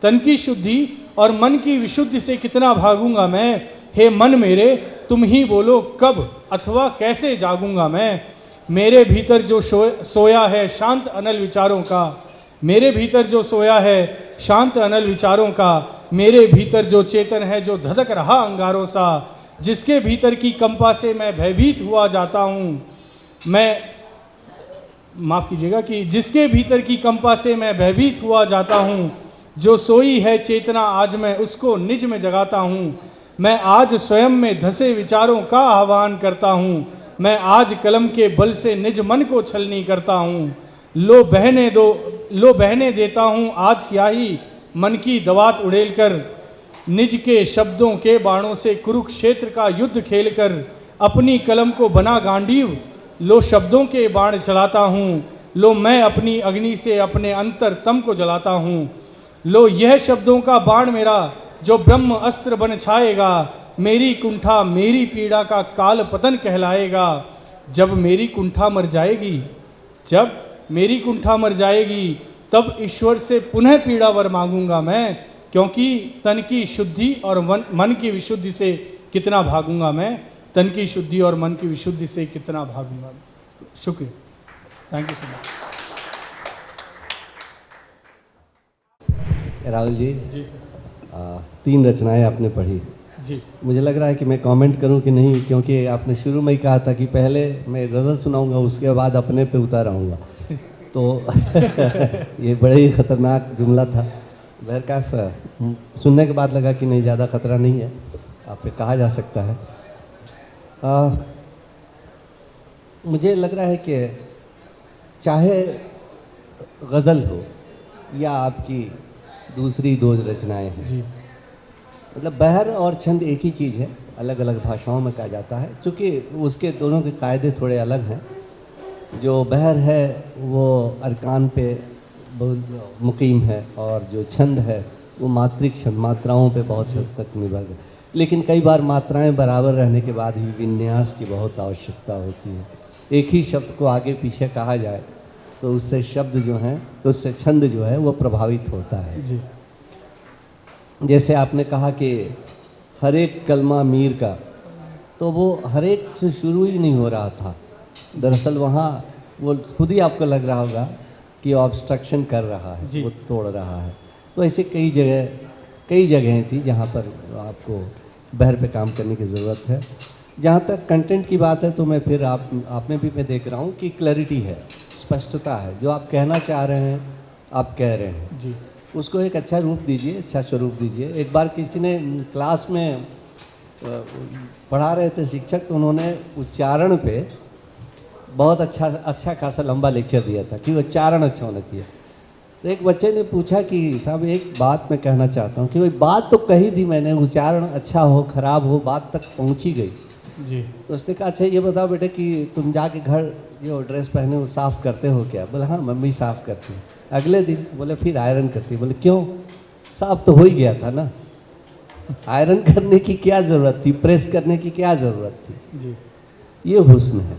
तन की शुद्धि और मन की विशुद्धि से कितना भागूंगा मैं। हे मन मेरे तुम ही बोलो कब अथवा कैसे जागूंगा मैं। मेरे भीतर जो सोया है शांत अनल विचारों का, मेरे भीतर जो सोया है शांत अनल विचारों का, मेरे भीतर जो चेतन है जो धधक रहा अंगारों सा, जिसके भीतर की कंपा से मैं भयभीत हुआ जाता हूँ, मैं माफ़ कीजिएगा, कि जिसके भीतर की कंपा से मैं भयभीत हुआ जाता हूँ, जो सोई है चेतना आज मैं उसको निज में जगाता हूँ। मैं आज स्वयं में धसे विचारों का आह्वान करता हूँ, मैं आज कलम के बल से निज मन को छलनी करता हूँ। लो बहने देता हूँ आज स्याही मन की दवात उड़ेल कर, निज के शब्दों के बाणों से कुरुक्षेत्र का युद्ध खेलकर, अपनी कलम को बना गांडीव लो शब्दों के बाण चलाता हूँ। लो मैं अपनी अग्नि से अपने अंतर तम को जलाता हूँ। लो यह शब्दों का बाण मेरा जो ब्रह्म अस्त्र बन छाएगा, मेरी कुंठा मेरी पीड़ा का काल पतन कहलाएगा। जब मेरी कुंठा मर जाएगी, जब मेरी कुंठा मर जाएगी, तब ईश्वर से पुनः पीड़ा वर मांगूंगा मैं, क्योंकि तन की शुद्धि और मन की विशुद्धि से कितना भागूंगा मैं, तन की शुद्धि और मन की विशुद्धि से कितना भागूंगा। शुक्रिया, thank you so much. Rahul ji जी सर। 3 रचनाएं आपने पढ़ी, जी मुझे लग रहा है कि मैं कमेंट करूं कि नहीं, क्योंकि आपने शुरू में ही कहा था कि पहले मैं गज़ल सुनाऊंगा उसके बाद अपने पे उतार आऊँगा, तो ये बड़ा ही ख़तरनाक जुमला था। बहरकैफ सुनने के बाद लगा कि नहीं, ज़्यादा ख़तरा नहीं है, आप पे कहा जा सकता है। मुझे लग रहा है कि चाहे गज़ल हो या आपकी दूसरी 2 रचनाएं हैं, जी, मतलब बहर और छंद एक ही चीज़ है, अलग अलग भाषाओं में कहा जाता है, चूँकि उसके दोनों के कायदे थोड़े अलग हैं। जो बहर है वो अरकान पे बहुत मुकीम है, और जो छंद है वो मात्रिक छंद, मात्राओं पे बहुत हद तक निर्भर है। लेकिन कई बार मात्राएं बराबर रहने के बाद भी विन्यास की बहुत आवश्यकता होती है। एक ही शब्द को आगे पीछे कहा जाए तो उससे शब्द जो हैं, तो उससे छंद जो है वो प्रभावित होता है। जी, जैसे आपने कहा कि हर एक कलमा मीर का, तो वो हर एक से शुरू ही नहीं हो रहा था। दरअसल वहाँ वो खुद ही आपको लग रहा होगा कि ऑब्स्ट्रक्शन कर रहा है, जी। वो तोड़ रहा है। तो ऐसे कई जगहें थी जहाँ पर आपको बहर पे काम करने की ज़रूरत है। जहाँ तक कंटेंट की बात है तो मैं फिर आप में भी मैं देख रहा हूँ कि क्लैरिटी है, स्पष्टता है। जो आप कहना चाह रहे हैं आप कह रहे हैं, जी उसको एक अच्छा रूप दीजिए, अच्छा स्वरूप दीजिए। एक बार किसी ने क्लास में पढ़ा रहे थे शिक्षक, तो उन्होंने उच्चारण पे बहुत अच्छा खासा लंबा लेक्चर दिया था कि उच्चारण अच्छा होना चाहिए। तो एक बच्चे ने पूछा कि साहब एक बात मैं कहना चाहता हूँ कि भाई बात तो कही दी मैंने, उच्चारण अच्छा हो खराब हो बात तक पहुँची गई। जी तो उसने कहा अच्छा ये बताओ बेटे कि तुम जाके घर जो ड्रेस पहने वो साफ़ करते हो क्या? बोले हाँ मम्मी साफ़ करती है। अगले दिन बोले फिर आयरन करती है। बोले क्यों? साफ़ तो हो ही गया था ना, आयरन करने की क्या ज़रूरत थी, प्रेस करने की क्या ज़रूरत थी? जी ये हुस्न है।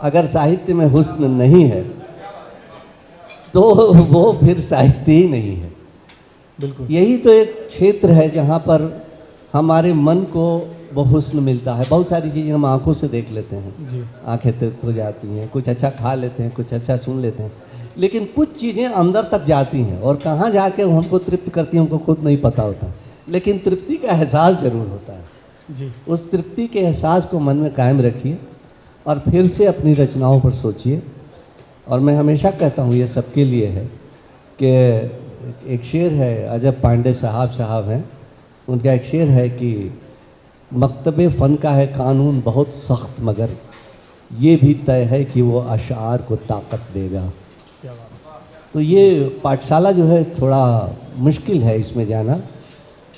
अगर साहित्य में हुस्न नहीं है तो वो फिर साहित्य ही नहीं है। बिल्कुल यही तो एक क्षेत्र है जहाँ पर हमारे मन को वो हुस्न मिलता है। बहुत सारी चीज़ें हम आंखों से देख लेते हैं, जी आंखें तृप्त हो जाती हैं, कुछ अच्छा खा लेते हैं, कुछ अच्छा सुन लेते हैं, लेकिन कुछ चीज़ें अंदर तक जाती हैं और कहाँ जाके वो हमको तृप्त करती हैं हमको खुद नहीं पता होता, लेकिन तृप्ति का एहसास ज़रूर होता है। जी उस तृप्ति के एहसास को मन में कायम रखिए और फिर से अपनी रचनाओं पर सोचिए। और मैं हमेशा कहता हूँ ये सबके लिए है कि एक शेर है, अजब पांडे साहब हैं, उनका एक शेर है कि मकतबे फ़न का है कानून बहुत सख्त, मगर ये भी तय है कि वो अशार को ताकत देगा। क्या बात तो ये पाठशाला जो है थोड़ा मुश्किल है इसमें जाना,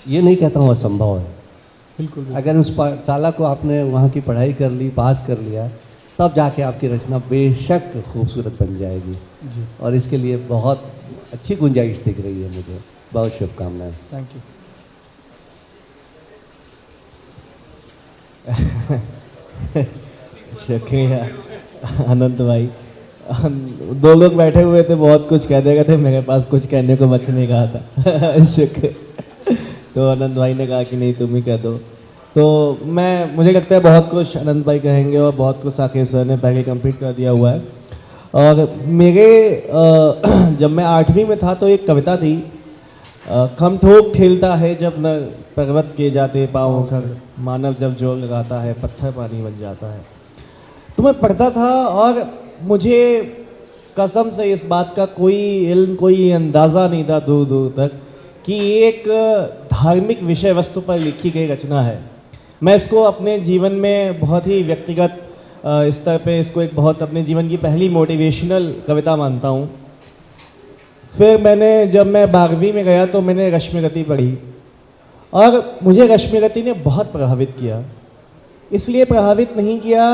ये नहीं कहता हूँ असंभव है। बिल्कुल बिल्कुल। अगर उस पाठशाला को आपने वहाँ की पढ़ाई कर ली, पास कर लिया, तब जाके आपकी रचना बेशक खूबसूरत बन जाएगी। जी और इसके लिए बहुत अच्छी गुंजाइश दिख रही है मुझे। बहुत शुभकामनाएं। Thank you. शुक्रिया अनंत भाई। दो लोग बैठे हुए थे, बहुत कुछ कह देगा थे, मेरे पास कुछ कहने को बच नहीं कहा था। शुक्र। तो अनंत भाई ने कहा कि नहीं तुम ही कह दो। तो मुझे लगता है बहुत कुछ अनंत भाई कहेंगे और बहुत कुछ साकेत सर ने पहले कंप्लीट कर दिया हुआ है। और मेरे जब मैं 8वीं में था तो एक कविता थी, खम ठोक खेलता है जब न पर्वत के जाते पाँव उखड़, मानव जब जोर लगाता है पत्थर पानी बन जाता है। तो मैं पढ़ता था और मुझे कसम से इस बात का कोई इल्म, कोई अंदाज़ा नहीं था दूर दूर तक कि एक धार्मिक विषय वस्तु पर लिखी गई रचना है। मैं इसको अपने जीवन में बहुत ही व्यक्तिगत स्तर पे इसको एक बहुत अपने जीवन की पहली मोटिवेशनल कविता मानता हूँ। फिर जब मैं 12वीं में गया तो मैंने रश्मिरति पढ़ी और मुझे रश्मिरति ने बहुत प्रभावित किया। इसलिए प्रभावित नहीं किया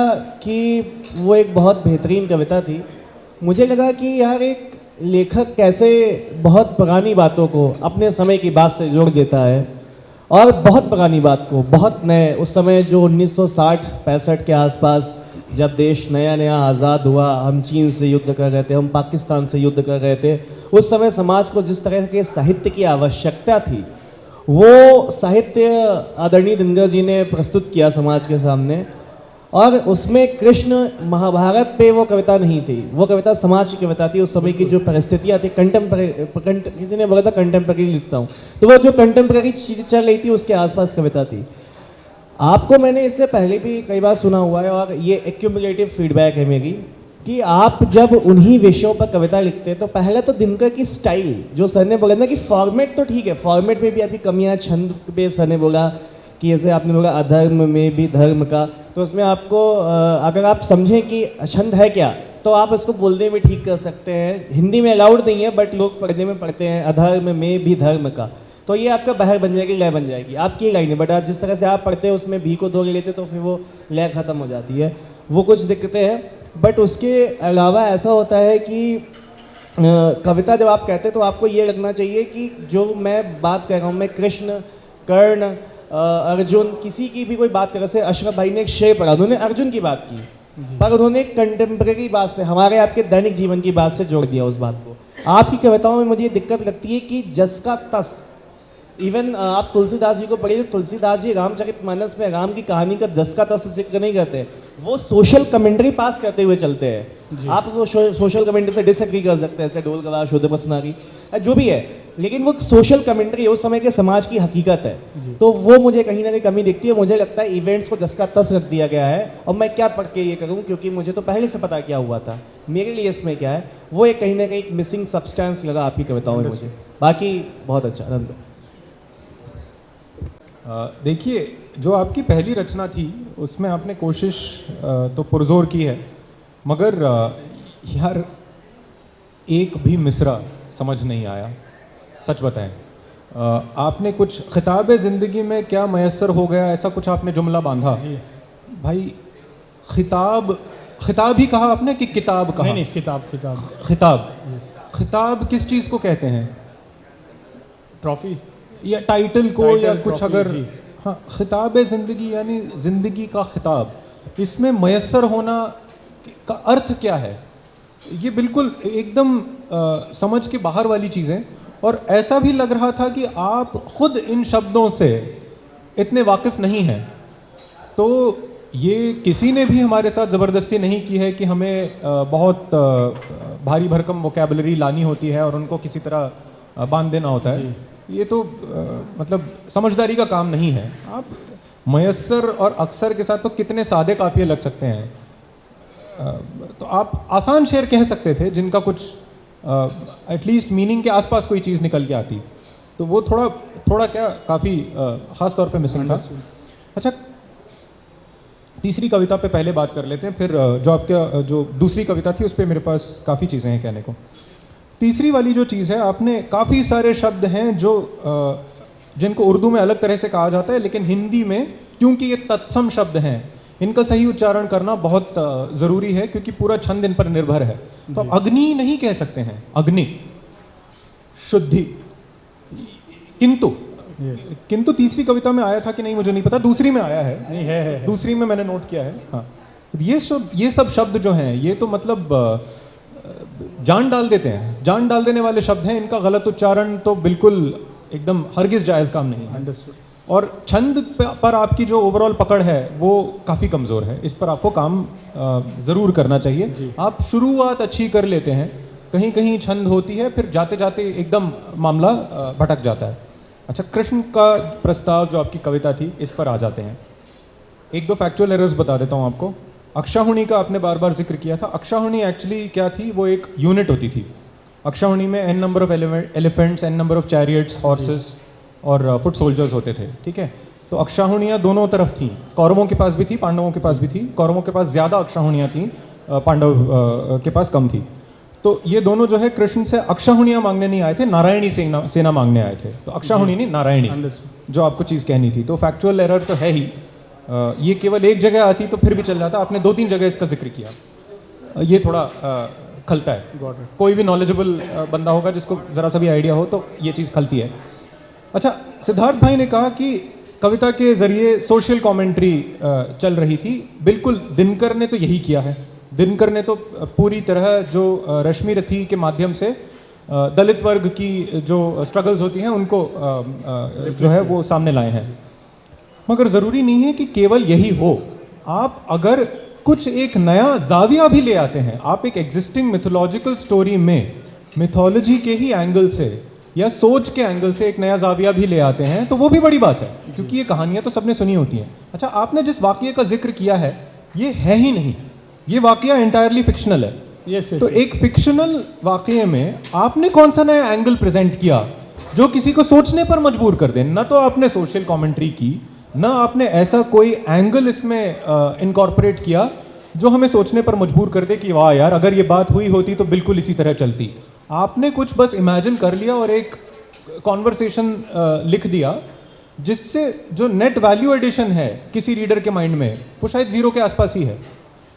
कि वो एक बहुत बेहतरीन कविता थी, मुझे लगा कि यार एक लेखक कैसे बहुत पुरानी बातों को अपने समय की बात से जोड़ देता है और बहुत पुरानी बात को बहुत नए, उस समय जो 1960-65 के आसपास जब देश नया नया आज़ाद हुआ, हम चीन से युद्ध कर रहे थे, हम पाकिस्तान से युद्ध कर रहे थे, उस समय समाज को जिस तरह के साहित्य की आवश्यकता थी वो साहित्य आदरणीय दिनकर जी ने प्रस्तुत किया समाज के सामने। और उसमें कृष्ण महाभारत पे वो कविता नहीं थी, वो कविता समाज की कविता थी, उस समय की जो परिस्थितियाँ थी, किसी ने बोला था कंटेम्प्रेरी लिखता हूँ, तो वो जो कंटेम्प्रेरी चीज़ चल रही थी उसके आसपास कविता थी। आपको मैंने इससे पहले भी कई बार सुना हुआ है और ये एक्यूमुलेटिव फीडबैक है मेरी कि आप जब उन्हीं विषयों पर कविता लिखते हैं तो पहले तो दिनकर की स्टाइल, जो सर ने बोला ना कि फॉर्मेट तो ठीक है, फॉर्मेट में भी आपकी कमियाँ, छंद पे सर ने बोला कि जैसे आपने बोला अधर्म में भी धर्म का, तो उसमें आपको अगर आप समझें कि छंद है क्या तो आप इसको बोलने में ठीक कर सकते हैं। हिंदी में अलाउड नहीं है बट लोग पढ़ने में पढ़ते हैं अधर्म में भी धर्म का, तो ये आपका बहर बन जाएगी, लय बन जाएगी, आपकी लाइन है। बट आप जिस तरह से आप पढ़ते हैं उसमें भी को दो ले लेते तो फिर वो लय ख़त्म हो जाती है, वो कुछ दिक्कतें हैं। बट उसके अलावा ऐसा होता है कि कविता जब आप कहते हैं तो आपको ये लगना चाहिए कि जो मैं बात कर रहा हूँ, मैं कृष्ण, कर्ण, अर्जुन, किसी की भी कोई बात कर, जैसे अशरफ भाई ने एक शेर पढ़ा, उन्होंने अर्जुन की बात की पर उन्होंने कंटेम्प्रेरी बात से, हमारे आपके दैनिक जीवन की बात से जोड़ दिया उस बात को। आपकी कविताओं में मुझे ये दिक्कत लगती है कि जस का तस इवन आप तुलसीदास जी को पढ़िए, तुलसीदास जी रामचरितमानस में राम की कहानी का जस का तस जिक्र नहीं करते, वो सोशल कमेंट्री पास करते हुए चलते हैं। आप वो सोशल कमेंट्री से डिसएग्री कर सकते हैं, जैसे ढोल गवार शुद्ध पसनारी जो भी है, लेकिन वो सोशल कमेंट्री है, उस समय के समाज की हकीकत है। तो वो मुझे कहीं ना कहीं कमी दिखती है। मुझे लगता है इवेंट्स को जस का तस रख दिया गया है, और मैं क्या पढ़ के ये करूँ, क्योंकि मुझे तो पहले से पता क्या हुआ था। मेरे लिए इसमें क्या है, वो एक कहीं ना कहीं मिसिंग सब्सटेंस लगा आपकी कविताओं में मुझे। बाकी बहुत अच्छा, आनंद। देखिए, जो आपकी पहली रचना थी उसमें आपने कोशिश तो पुरजोर की है, मगर यार एक भी मिसरा समझ नहीं आया, सच बताएं। आपने कुछ खिताब ज़िंदगी में क्या मैसर हो गया, ऐसा कुछ आपने जुमला बांधा। भाई खिताब ही कहा आपने कि किताब कहा? नहीं, किताब। खिताब किस चीज़ को कहते हैं? ट्रॉफी या टाइटल को, या कुछ ट्रॉफी, अगर जी। हाँ, खिताब ज़िंदगी यानी ज़िंदगी का खिताब, इसमें मैसर होना का अर्थ क्या है? ये बिल्कुल एकदम समझ के बाहर वाली चीज़ें। और ऐसा भी लग रहा था कि आप खुद इन शब्दों से इतने वाकिफ़ नहीं हैं। तो ये किसी ने भी हमारे साथ ज़बरदस्ती नहीं की है कि हमें बहुत भारी भरकम वोकैबुलरी लानी होती है और उनको किसी तरह बांध देना होता है। ये तो मतलब समझदारी का काम नहीं है। आप मयस्सर और अक्सर के साथ तो कितने सादे काफ़िए लग सकते हैं। तो आप आसान शेर कह सकते थे जिनका कुछ एटलीस्ट मीनिंग के आसपास कोई चीज़ निकल के आती, तो वो थोड़ा क्या काफ़ी ख़ास तौर पे मिसिंग था। अच्छा, तीसरी कविता पे पहले बात कर लेते हैं, फिर जो आपका जो दूसरी कविता थी उस पर मेरे पास काफ़ी चीज़ें हैं कहने को। तीसरी वाली जो चीज़ है, आपने काफ़ी सारे शब्द हैं जो जिनको उर्दू में अलग तरह से कहा जाता है, लेकिन हिंदी में क्योंकि ये तत्सम शब्द हैं, इनका सही उच्चारण करना बहुत ज़रूरी है, क्योंकि पूरा छंद इन पर निर्भर है। तो आप अग्नि नहीं कह सकते हैं, अग्नि, शुद्धि, किंतु तीसरी कविता में आया था कि नहीं मुझे नहीं पता, दूसरी में आया है। नहीं, है। दूसरी में मैंने नोट किया है। हाँ, ये सब शब्द जो हैं, ये तो मतलब जान डाल देते हैं, जान डाल देने वाले शब्द हैं। इनका गलत उच्चारण तो बिल्कुल एकदम हरगिज जायज़ काम नहीं है। और छंद पर आपकी जो ओवरऑल पकड़ है वो काफ़ी कमज़ोर है। इस पर आपको काम ज़रूर करना चाहिए। आप शुरुआत अच्छी कर लेते हैं, कहीं कहीं छंद होती है, फिर जाते जाते एकदम मामला भटक जाता है। अच्छा, कृष्ण का प्रस्ताव जो आपकी कविता थी, इस पर आ जाते हैं। एक दो फैक्चुअल एरर्स बता देता हूँ आपको। अक्षाहुणी का आपने बार बार जिक्र किया था। अक्षाहुणी एक्चुअली क्या थी? वो एक यूनिट होती थी। अक्षाहुणी में n number of elephants, n number of chariots, horses और फुट सोल्जर्स होते थे, ठीक है। तो अक्षाहुणियाँ दोनों तरफ थीं, कौरवों के पास भी थी, पांडवों के पास भी थी। कौरवों के पास ज़्यादा अक्षाहुणियाँ थीं, पांडव के पास कम थी। तो ये दोनों जो है कृष्ण से अक्षाहुणियाँ मांगने नहीं आए थे, नारायणी सेना मांगने आए थे। तो अक्षाहुणी नहीं, नारायणी, जो आपको चीज़ कहनी थी। तो फैक्चुअल एरर तो है ही। ये केवल एक जगह आती तो फिर भी चल जाता, आपने 2-3 जगह इसका जिक्र किया। ये थोड़ा खलता है। कोई भी नॉलेजेबल बंदा होगा जिसको ज़रा सा भी आइडिया हो तो ये चीज़ खलती है। अच्छा, सिद्धार्थ भाई ने कहा कि कविता के ज़रिए सोशल कमेंट्री चल रही थी। बिल्कुल, दिनकर ने तो यही किया है। दिनकर ने तो पूरी तरह जो रश्मि रथी के माध्यम से दलित वर्ग की जो स्ट्रगल्स होती हैं उनको जो है वो सामने लाए हैं। मगर ज़रूरी नहीं है कि केवल यही हो। आप अगर कुछ एक नया जाविया भी ले आते हैं, आप एक एग्जिस्टिंग मिथोलॉजिकल स्टोरी में मिथोलॉजी के ही एंगल से या सोच के एंगल से एक नया जाविया भी ले आते हैं, तो वो भी बड़ी बात है, क्योंकि ये कहानियाँ तो सबने सुनी होती हैं। अच्छा, आपने जिस वाक़ये का जिक्र किया है ये है ही नहीं, ये वाक़या एंटायरली फिक्शनल है। तो एक फिक्शनल वाक़ये में आपने कौन सा नया एंगल प्रेजेंट किया जो किसी को सोचने पर मजबूर कर दे? ना तो आपने सोशल कमेंट्री की, ना आपने ऐसा कोई एंगल इसमें इनकॉर्पोरेट किया जो हमें सोचने पर मजबूर कर दे कि वाह यार, अगर ये बात हुई होती तो बिल्कुल इसी तरह चलती। आपने कुछ बस इमेजिन कर लिया और एक कॉन्वर्सेशन लिख दिया, जिससे जो नेट वैल्यू एडिशन है किसी रीडर के माइंड में वो शायद 0 के आसपास ही है।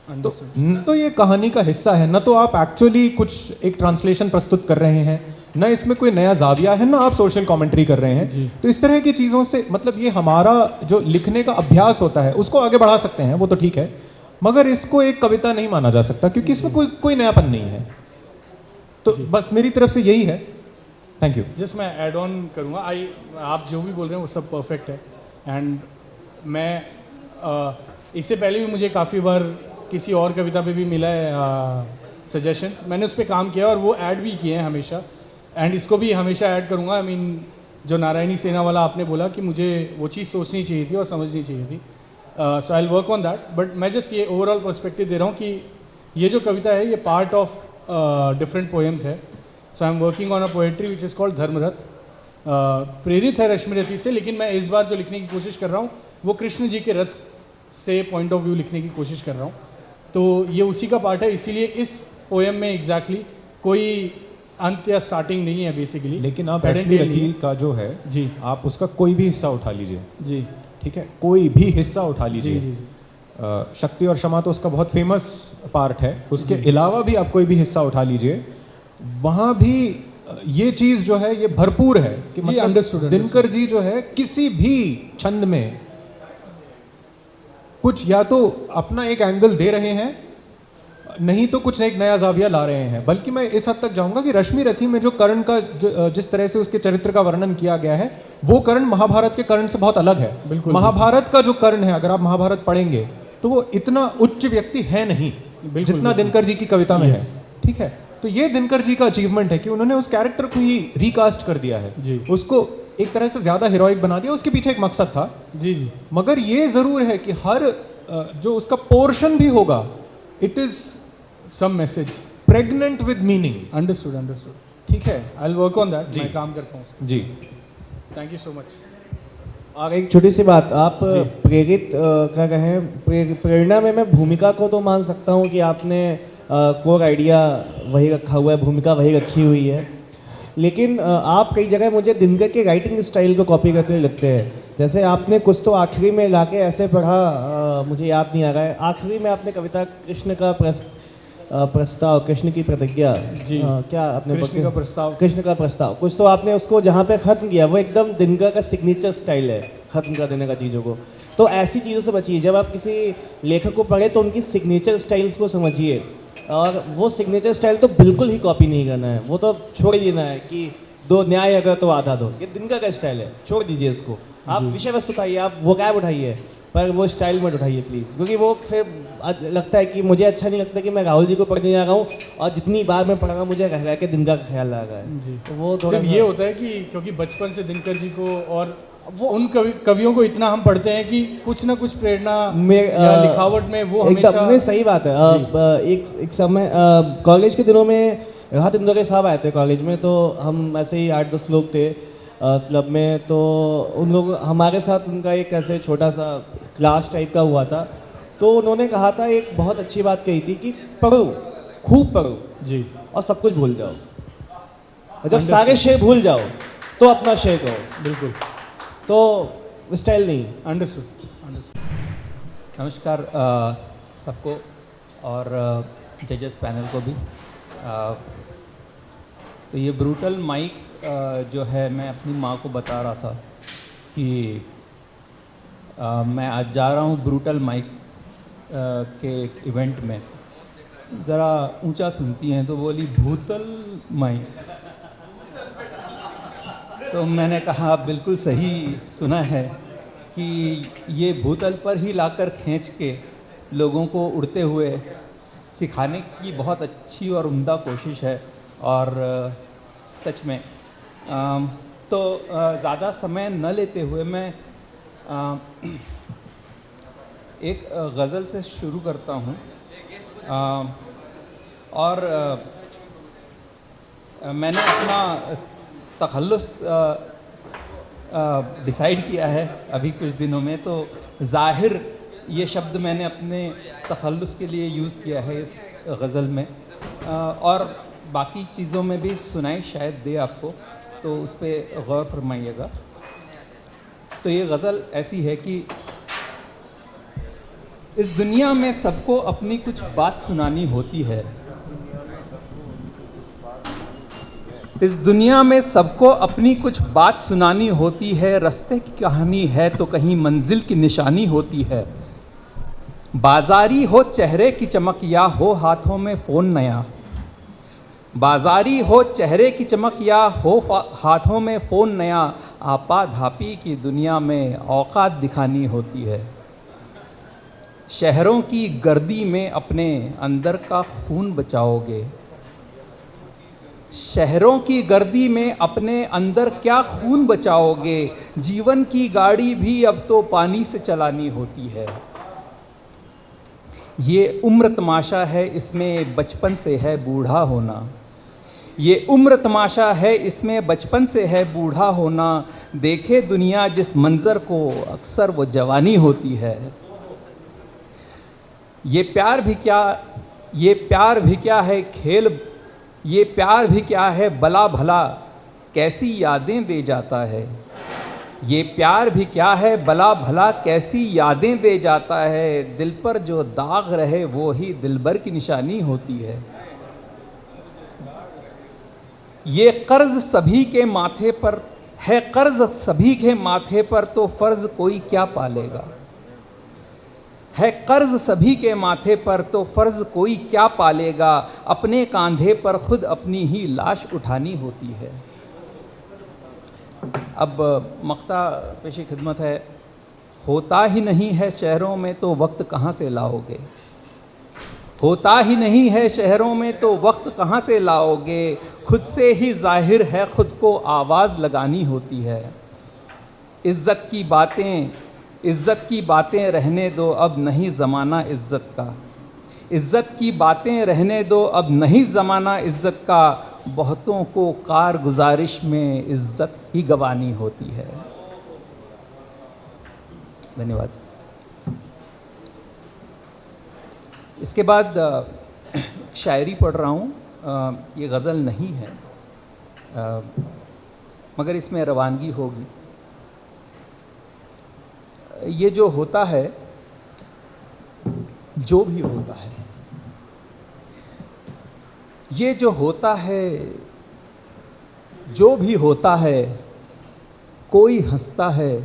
तो न तो ये कहानी का हिस्सा है, न तो आप एक्चुअली कुछ एक ट्रांसलेशन प्रस्तुत कर रहे हैं, न इसमें कोई नया जाविया है, ना आप सोशल कमेंट्री कर रहे हैं। तो इस तरह की चीज़ों से मतलब ये हमारा जो लिखने का अभ्यास होता है उसको आगे बढ़ा सकते हैं, वो तो ठीक है, मगर इसको एक कविता नहीं माना जा सकता, क्योंकि इसमें कोई नयापन नहीं है। तो बस मेरी तरफ से यही है। Thank you. जस्ट मैं ऐड ऑन करूँगा। आप जो भी बोल रहे हैं वो सब परफेक्ट है। एंड मैं इससे पहले भी मुझे काफ़ी बार किसी और कविता पे भी मिला है सजेशंस, मैंने उस पर काम किया और वो ऐड भी किए हैं हमेशा, एंड इसको भी हमेशा ऐड करूँगा। आई मीन जो नारायणी सेना वाला आपने बोला कि मुझे वो चीज़ सोचनी चाहिए थी और समझनी चाहिए थी, so I will work on that. But मैं जस्ट ये ओवरऑल पर्सपेक्टिव दे रहा हूँ कि ये जो कविता है ये पार्ट ऑफ डिफरेंट पोएम्स है। So I am working on a poetry which is called Dharmarath. प्रेरित है रश्मि रथी से, लेकिन मैं इस बार जो लिखने की कोशिश कर रहा हूँ वो कृष्ण जी के रथ से पॉइंट ऑफ व्यू लिखने की कोशिश कर रहा हूँ। तो ये उसी का पार्ट है, इसीलिए इस पोएम में एग्जैक्टली कोई अंत या स्टार्टिंग नहीं है बेसिकली। लेकिन आप रश्मि रथी का जो है जी, आप उसका कोई भी हिस्सा उठा लीजिए, जी ठीक है, कोई भी हिस्सा उठा लीजिए। जी, शक्ति और क्षमा तो उसका बहुत फेमस पार्ट है, उसके अलावा भी आप कोई भी हिस्सा उठा लीजिए, वहाँ भी ये चीज़ जो है ये भरपूर है कि मतलब understood, दिनकर जी जो है किसी भी छंद में कुछ या तो अपना एक एंगल दे रहे हैं, नहीं तो कुछ एक नया जाविया ला रहे हैं। बल्कि मैं इस हद तक जाऊंगा कि रश्मि रथी में जो कर्ण का जिस तरह से उसके चरित्र का वर्णन किया गया है वो कर्ण महाभारत के कर्ण से बहुत अलग है। बिल्कुल। महाभारत का जो कर्ण है, अगर आप महाभारत पढ़ेंगे तो वो इतना उच्च व्यक्ति है नहीं जितना दिनकर जी की कविता में है, ठीक है। तो ये दिनकर जी का अचीवमेंट है कि उन्होंने उस कैरेक्टर को ही रिकास्ट कर दिया है जी। उसको एक तरह से ज्यादा हीरोइक बना दिया। उसके पीछे एक मकसद था जी जी, मगर ये जरूर है कि हर जो उसका पोर्शन भी होगा it is some message pregnant with meaning. Understood understood, ठीक है I will work on that. जी। मैं काम करता हूँ उस जी। Thank you so much. और एक छोटी सी बात, आप प्रेरित क्या कहें, प्रेरणा में मैं भूमिका को तो मान सकता हूँ कि आपने कोर आइडिया वही रखा हुआ है, भूमिका वही रखी हुई है, लेकिन आप कई जगह मुझे दिनकर के राइटिंग स्टाइल को कॉपी करते हुए लगते हैं। जैसे आपने कुछ तो आखिरी में लाके ऐसे पढ़ा, मुझे याद नहीं आ रहा है, आखिरी में आपने कविता कृष्ण का प्रस्ताव, कृष्ण की प्रतिज्ञा, जी। क्या आपने कृष्ण का प्रस्ताव, कृष्ण का प्रस्ताव, कुछ तो आपने उसको जहाँ पे खत्म किया वो एकदम दिनकर का सिग्नेचर स्टाइल है खत्म कर देने का चीज़ों को। तो ऐसी चीज़ों से बचिए, जब आप किसी लेखक को पढ़े तो उनकी सिग्नेचर स्टाइल्स को समझिए, और वो सिग्नेचर स्टाइल तो बिल्कुल ही कॉपी नहीं करना है, वो तो छोड़ ही देना है कि दो न्याय अगर तो आधा दो, ये दिनकर का स्टाइल है, छोड़ दीजिए इसको। आप विषय वस्तु उठाइए, आप वोकैब उठाइए, पर वो स्टाइल मत उठाइए प्लीज़, क्योंकि वो फिर लगता है कि मुझे अच्छा नहीं लगता कि मैं राहुल जी को पढ़ने जा रहा हूँ और जितनी बार मैं पढ़ रहा हूँ मुझे रह रहा है कि दिनकर का ख्याल आ रहा है। तो वो थोड़ा सिर्फ ये होता है कि क्योंकि बचपन से दिनकर जी को और वो उन कवियों को इतना हम पढ़ते हैं कि कुछ ना कुछ प्रेरणा या लिखावट में वो हमेशा नहीं, सही बात है। एक समय कॉलेज के दिनों में राहत इंदौरे साहब आए थे कॉलेज में, तो हम ऐसे ही 8-10 लोग थे क्लब में, तो उन लोग हमारे साथ उनका एक ऐसे छोटा सा क्लास टाइप का हुआ था, तो उन्होंने कहा था, एक बहुत अच्छी बात कही थी कि पढ़ो, खूब पढ़ो जी, और सब कुछ भूल जाओ, और जब सारे शेर भूल जाओ तो अपना शेर कहो। बिल्कुल, तो स्टाइल नहीं। अंडरस्टूड। नमस्कार सबको और जजेस पैनल को भी। तो ये ब्रूटल माइक जो है, मैं अपनी माँ को बता रहा था कि मैं आज जा रहा हूँ ब्रूटल माइक के इवेंट में, ज़रा ऊंचा सुनती हैं, तो बोली भूतल माइक। तो मैंने कहा बिल्कुल सही सुना है कि ये भूतल पर ही लाकर खींच के लोगों को उड़ते हुए सिखाने की बहुत अच्छी और उम्दा कोशिश है। और सच में तो ज़्यादा समय न लेते हुए मैं एक गज़ल से शुरू करता हूँ। और मैंने अपना तखल्लुस डिसाइड किया है अभी कुछ दिनों में, तो ज़ाहिर ये शब्द मैंने अपने तखल्लुस के लिए यूज़ किया है इस गज़ल में, और बाकी चीज़ों में भी सुनाई शायद दे आपको, तो उस पर गौर फरमाइएगा। तो ये गज़ल ऐसी है कि इस दुनिया में सबको अपनी कुछ बात सुनानी होती है, इस दुनिया में सबको अपनी कुछ बात सुनानी होती है, रास्ते की कहानी है तो कहीं मंजिल की निशानी होती है। बाजारी हो चेहरे की चमक या हो हाथों में फ़ोन नया, बाजारी हो चेहरे की चमक या हो हाथों में फ़ोन नया, आपा धापी की दुनिया में औकात दिखानी होती है। शहरों की गर्दी में अपने अंदर का खून बचाओगे, शहरों की गर्दी में अपने अंदर क्या खून बचाओगे। जीवन की गाड़ी भी अब तो पानी से चलानी होती है। ये उम्र तमाशा है, इसमें बचपन से है बूढ़ा होना। ये उम्र तमाशा है, इसमें बचपन से है बूढ़ा होना। देखे दुनिया जिस मंज़र को अक्सर वो जवानी होती है। ये प्यार भी क्या है खेल, ये प्यार भी क्या है बला भला, कैसी यादें दे जाता है। ये प्यार भी क्या है बला भला, कैसी यादें दे जाता है। दिल पर जो दाग रहे वो ही दिलबर की निशानी होती है। ये कर्ज सभी के माथे पर है, कर्ज सभी के माथे पर तो फर्ज कोई क्या पालेगा। है कर्ज सभी के माथे पर तो फर्ज कोई क्या पालेगा। अपने कांधे पर खुद अपनी ही लाश उठानी होती है। अब मक्ता पेशी खिदमत है। होता ही नहीं है शहरों में तो वक्त कहाँ से लाओगे। होता ही नहीं है शहरों में तो वक्त कहाँ से लाओगे। खुद से ही जाहिर है, खुद को आवाज़ लगानी होती है। इज़्ज़त की बातें रहने दो, अब नहीं ज़माना इज़्ज़त का। इज़्ज़त की बातें रहने दो, अब नहीं ज़माना इज़्ज़त का। बहुतों को कारगुजारिश में इज़्ज़त ही गंवानी होती है। धन्यवाद। इसके बाद शायरी पढ़ रहा हूँ। ये गज़ल नहीं है, मगर इसमें रवानगी होगी। ये जो होता है, जो भी होता है, ये जो होता है, जो भी होता है, कोई हंसता है,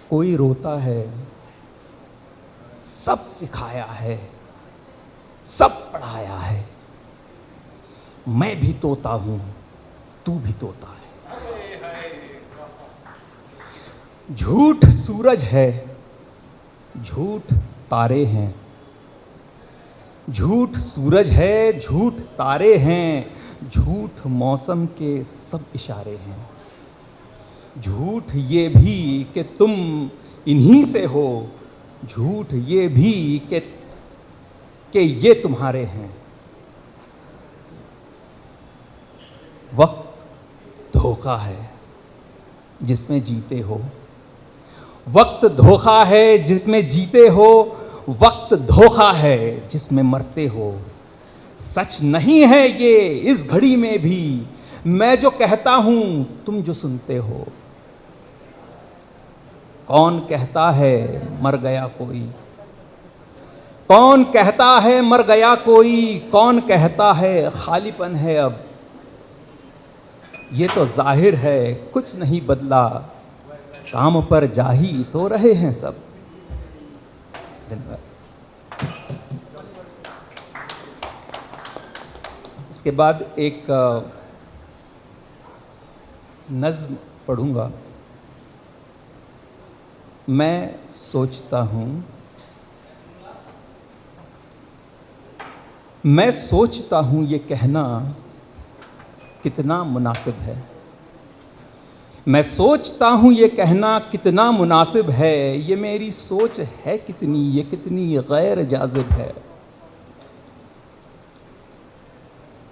कोई रोता है, सब सिखाया है, सब पढ़ाया है। मैं भी तोता हूँ, तू भी तोता है। झूठ सूरज है, झूठ तारे हैं। झूठ सूरज है, झूठ तारे हैं। झूठ मौसम के सब इशारे हैं। झूठ ये भी कि तुम इन्हीं से हो। झूठ ये भी कि ये तुम्हारे हैं। वक्त धोखा है जिसमें जीते हो। वक्त धोखा है जिसमें जीते हो। वक्त धोखा है जिसमें मरते हो। सच नहीं है ये इस घड़ी में भी, मैं जो कहता हूं तुम जो सुनते हो। कौन कहता है मर गया कोई, कौन कहता है मर गया कोई, कौन कहता है खालीपन है अब। ये तो जाहिर है कुछ नहीं बदला, काम पर जा ही तो रहे हैं सब। धन्यवाद। इसके बाद एक नज़्म पढ़ूंगा। मैं सोचता हूँ, मैं सोचता हूँ ये कहना कितना मुनासिब है। मैं सोचता हूँ ये कहना कितना मुनासिब है। ये मेरी सोच है कितनी, ये कितनी गैर जाज़िब है।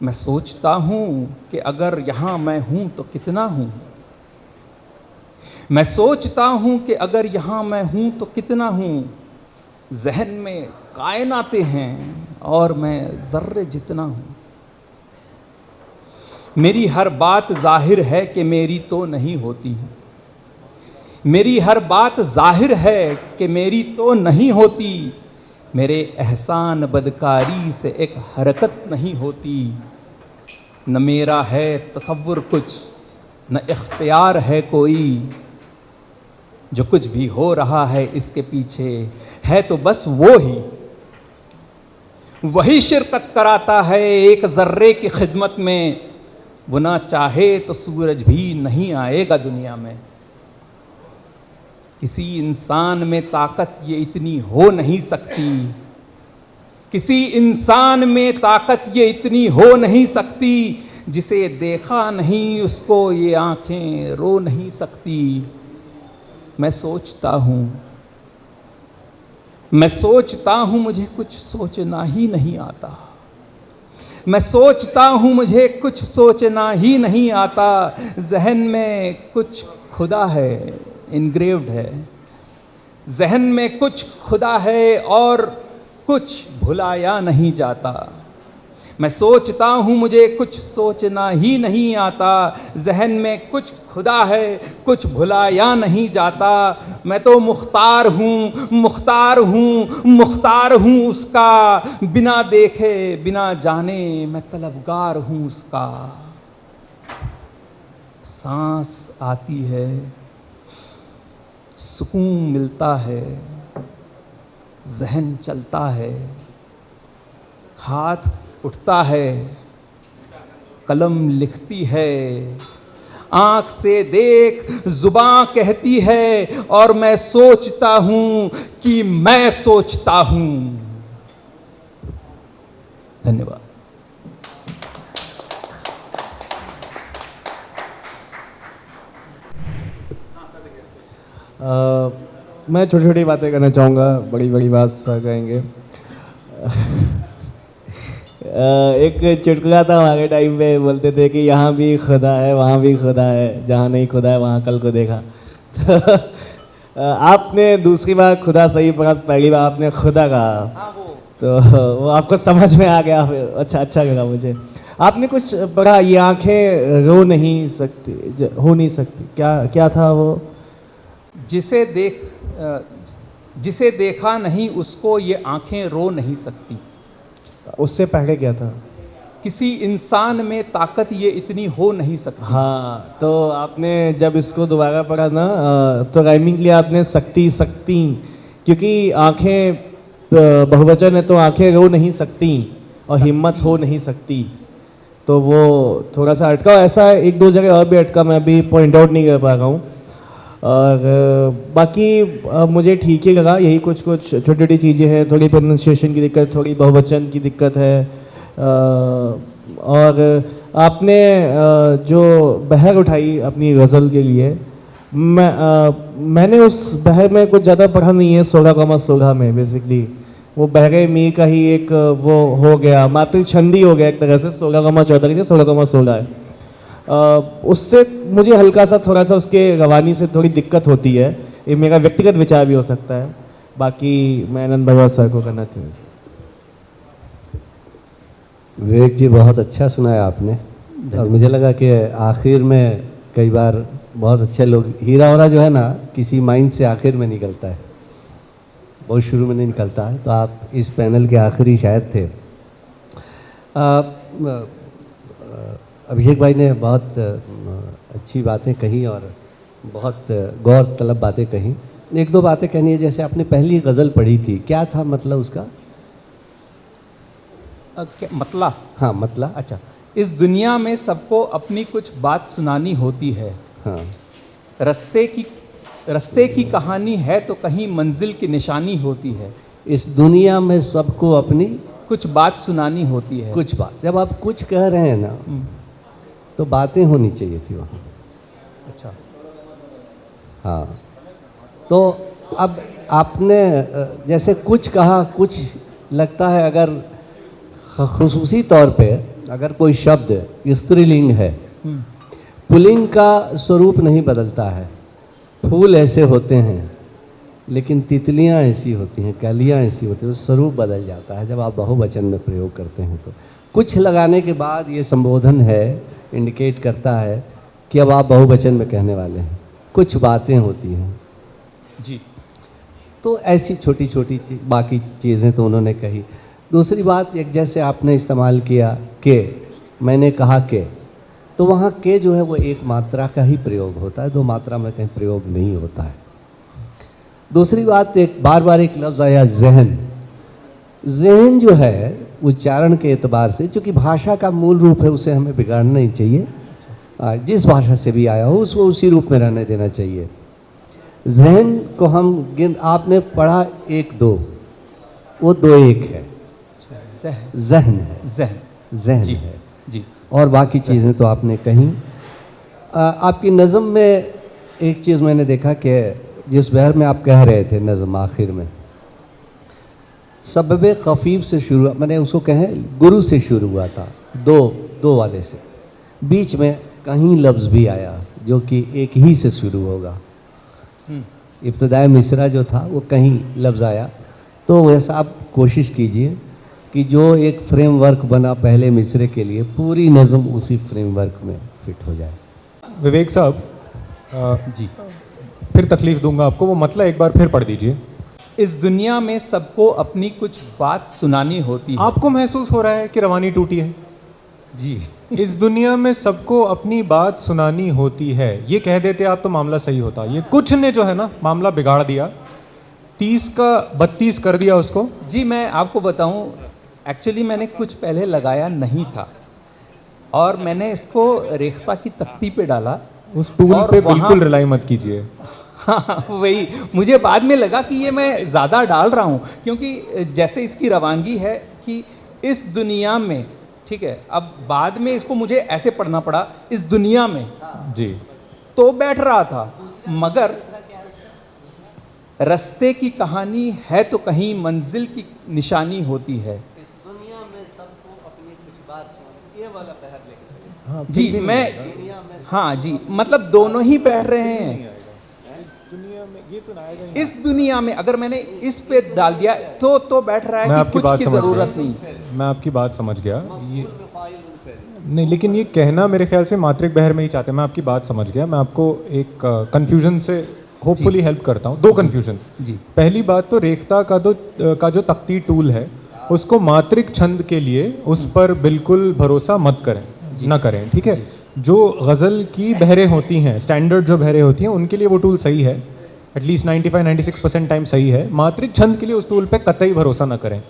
मैं सोचता हूँ कि अगर यहाँ मैं हूँ तो कितना हूँ। मैं सोचता हूँ कि अगर यहाँ मैं हूँ तो कितना हूँ। जहन में कायनाते हैं और मैं ज़र्रे जितना हूँ। मेरी हर बात ज़ाहिर है कि मेरी तो नहीं होती। मेरी हर बात ज़ाहिर है कि मेरी तो नहीं होती। मेरे एहसान बदकारी से एक हरकत नहीं होती। न मेरा है तसव्वुर कुछ, न इख्तियार है कोई। जो कुछ भी हो रहा है इसके पीछे है तो बस वो ही। वही शिरकत कराता है एक ज़र्रे की खिदमत में, वो ना चाहे तो सूरज भी नहीं आएगा दुनिया में। किसी इंसान में ताकत ये इतनी हो नहीं सकती, किसी इंसान में ताकत ये इतनी हो नहीं सकती, जिसे देखा नहीं उसको ये आंखें रो नहीं सकती। मैं सोचता हूँ मुझे कुछ सोचना ही नहीं आता, मैं सोचता हूँ मुझे कुछ सोचना ही नहीं आता। जहन में कुछ खुदा है, इनग्रेव्ड है, जहन में कुछ खुदा है और कुछ भुलाया नहीं जाता। मैं सोचता हूँ मुझे कुछ सोचना ही नहीं आता, जहन में कुछ खुदा है, कुछ भुलाया नहीं जाता। मैं तो मुख्तार हूँ, मुख्तार हूँ, मुख्तार हूँ उसका, बिना देखे बिना जाने मैं तलबगार हूँ उसका। सांस आती है, सुकून मिलता है, जहन चलता है, हाथ उठता है, कलम लिखती है, आँख से देख जुबां कहती है, और मैं सोचता हूँ कि मैं सोचता हूँ। धन्यवाद। मैं छोटी छोटी बातें करना चाहूँगा, बड़ी बड़ी बात कहेंगे। एक चुटकुला था हमारे टाइम पे, बोलते थे कि यहाँ भी खुदा है वहाँ भी खुदा है, जहाँ नहीं खुदा है वहाँ कल को देखा। तो आपने दूसरी बार खुदा सही पढ़ा, पहली बार आपने खुदा कहा, तो वो आपको समझ में आ गया। अच्छा लगा मुझे। आपने कुछ पढ़ा, ये आंखें रो नहीं सकती, हो नहीं सकती, क्या था वो? जिसे देखा नहीं उसको ये आंखें रो नहीं सकती। उससे पहले क्या था? किसी इंसान में ताकत ये इतनी हो नहीं सकती। हाँ, तो आपने जब इसको दोबारा पढ़ा ना, तो राइमिंग लिया आपने सकती, क्योंकि आंखें बहुवचन है तो आंखें रो नहीं सकती और हिम्मत हो नहीं सकती, तो वो थोड़ा सा अटका। ऐसा एक दो जगह और भी अटका, मैं अभी पॉइंट आउट नहीं कर पा रहा हूँ। और बाकी मुझे ठीक ही लगा। यही कुछ छोटी छोटी चीज़ें हैं, थोड़ी प्रोनाउंसिएशन की दिक्कत, थोड़ी बहुवचन की दिक्कत है। और आपने जो बहर उठाई अपनी गज़ल के लिए, मैंने उस बहर में कुछ ज़्यादा पढ़ा नहीं है। 16,16 में बेसिकली वो बहरे मी का ही एक वो हो गया, मात्र छंदी हो गया एक तरह से। 16,14 की 16,16 है। उससे मुझे हल्का सा थोड़ा सा उसके रवानी से थोड़ी दिक्कत होती है। ये मेरा व्यक्तिगत विचार भी हो सकता है। बाकी मैं आनंद भगवत सर को करना चाहिए। विवेक जी, बहुत अच्छा सुनाया आपने, और मुझे लगा कि आखिर में कई बार बहुत अच्छे लोग, हीरा होरा जो है ना, किसी माइंड से आखिर में निकलता है, बहुत शुरू में नहीं निकलता है। तो आप इस पैनल के आखिरी शायर थे। अभिषेक भाई ने बहुत अच्छी बातें कही और बहुत गौर तलब बातें कही। एक दो बातें कहनी है। जैसे आपने पहली गज़ल पढ़ी थी, क्या था मतलब उसका? मतला? हाँ, मतला। अच्छा, इस दुनिया में सबको अपनी कुछ बात सुनानी होती है। हाँ, रास्ते की कहानी है तो कहीं मंजिल की निशानी होती है। इस दुनिया में सबको अपनी कुछ बात सुनानी होती है। कुछ बात, जब आप कुछ कह रहे हैं ना, तो बातें होनी चाहिए थी वहाँ। अच्छा, हाँ, तो अब आपने जैसे कुछ कहा, कुछ लगता है अगर खुसूसी तौर पे अगर कोई शब्द स्त्रीलिंग है, पुल्लिंग का स्वरूप नहीं बदलता है। फूल ऐसे होते हैं, लेकिन तितलियां ऐसी होती हैं, कलियां ऐसी होती हैं, स्वरूप बदल जाता है जब आप बहुवचन में प्रयोग करते हैं। तो कुछ लगाने के बाद ये संबोधन है, इंडिकेट करता है कि अब आप बहुवचन में कहने वाले हैं। कुछ बातें होती हैं जी। तो ऐसी छोटी छोटी बाकी चीज़ें तो उन्होंने कही। दूसरी बात, एक जैसे आपने इस्तेमाल किया के, मैंने कहा के, तो वहाँ के जो है वो एक मात्रा का ही प्रयोग होता है, दो मात्रा में कहीं प्रयोग नहीं होता है। दूसरी बात, एक बार बार एक लफ्ज़ आया जहन। जहन जो है उच्चारण के एतबार से, चूँकि भाषा का मूल रूप है उसे हमें बिगाड़ना नहीं चाहिए। जिस भाषा से भी आया हो उसको उसी रूप में रहने देना चाहिए। जहन को हम आपने पढ़ा 1-2, वो 2-1 है, जहन है, जहन जी है जी। और बाकी चीज़ें तो आपने कहीं। आपकी नज़म में एक चीज़ मैंने देखा कि जिस बहर में आप कह रहे थे नज़म आखिर में, सबब खफीफ से शुरू, मैंने उसको कहें गुरु से शुरू हुआ था, दो वाले से, बीच में कहीं लफ्ज़ भी आया जो कि एक ही से शुरू होगा। इब्तदाई मिसरा जो था वो कहीं लफ्ज़ आया, तो वैसा आप कोशिश कीजिए कि जो एक फ्रेमवर्क बना पहले मिसरे के लिए, पूरी नज़म उसी फ्रेमवर्क में फिट हो जाए। विवेक साहब जी। फिर तकलीफ दूंगा आपको, वो मतलब एक बार फिर पढ़ दीजिए। इस दुनिया में सबको अपनी कुछ बात सुनानी होती है। आपको महसूस हो रहा है कि रवानी टूटी है? जी। इस दुनिया में सबको अपनी बात सुनानी होती है, ये कह देते आप तो मामला सही होता। ये कुछ ने जो है ना मामला बिगाड़ दिया, 30 का 32 कर दिया उसको। जी मैं आपको बताऊं, एक्चुअली मैंने कुछ पहले लगाया नहीं था और मैंने इसको रेख्ता की तख्ती पे डाला। उस टूल और पे वहाँ- बिल्कुल रिलाई मत कीजिए। हाँ वही, मुझे बाद में लगा कि ये मैं ज़्यादा डाल रहा हूँ, क्योंकि जैसे इसकी रवानगी है कि इस दुनिया में, ठीक है, अब बाद में इसको मुझे ऐसे पढ़ना पड़ा, इस दुनिया में जी। तो बैठ रहा था, मगर रास्ते की कहानी है तो कहीं मंजिल की निशानी होती है। इस दुनिया में सबको अपनी कुछ बात सुनानी, ये वाला बहर लेके चलिए। हाँ, जी मैं, हाँ जी, मतलब दोनों ही बैठ रहे हैं। दुनिया में ये तो आएगा। इस दुनिया में अगर मैंने इस पे डाल दिया तो बैठ रहा मैं है कि आपकी कुछ बात की समझ जरूरत गया। नहीं। मैं आपकी बात समझ गया। ये नहीं, लेकिन ये कहना मेरे ख्याल से मात्रिक बहर में ही चाहते हैं। मैं आपकी बात समझ गया। मैं आपको एक कंफ्यूजन से होपफुली हेल्प करता हूँ। 2 कंफ्यूजन। जी। पहली बात तो रेख्ता का जो तख्ती टूल है उसको मात्रिक छंद के लिए उस पर बिल्कुल भरोसा मत करें, ना करें, ठीक है। जो गज़ल की बहरें होती हैं, स्टैंडर्ड जो बहरें होती हैं, उनके लिए वो टूल सही है, एटलीस्ट 95-96% टाइम सही है। मात्रिक छंद के लिए उस टूल पे कतई भरोसा ना करें,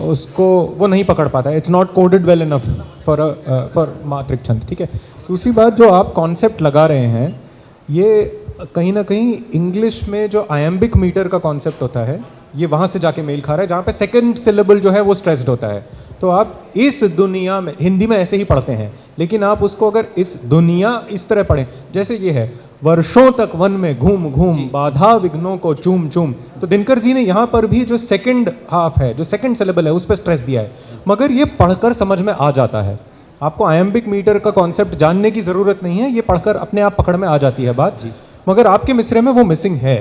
उसको वो नहीं पकड़ पाता है। It's not coded well enough for मात्रिक छंद, ठीक है। दूसरी बात, जो आप कॉन्सेप्ट लगा रहे हैं, ये कहीं ना कहीं इंग्लिश में जो आयम्बिक मीटर का कॉन्सेप्ट होता है, ये वहाँ से जाके मेल खा रहा है, जहाँ पे सेकंड सिलेबल जो है वो स्ट्रेस्ड होता है। तो आप इस दुनिया में, हिंदी में ऐसे ही पढ़ते हैं, लेकिन आप उसको अगर इस दुनिया इस तरह पढ़ें, जैसे ये है, वर्षों तक वन में घूम घूम बाधा विघ्नों को चूम चूम, तो दिनकर जी ने यहाँ पर भी जो सेकंड हाफ है, जो सेकंड सिलेबल है, उस पर स्ट्रेस दिया है, मगर ये पढ़कर समझ में आ जाता है। आपको आयम्बिक मीटर का कॉन्सेप्ट जानने की ज़रूरत नहीं है, ये पढ़कर अपने आप पकड़ में आ जाती है बात, मगर आपके मिसरे में वो मिसिंग है,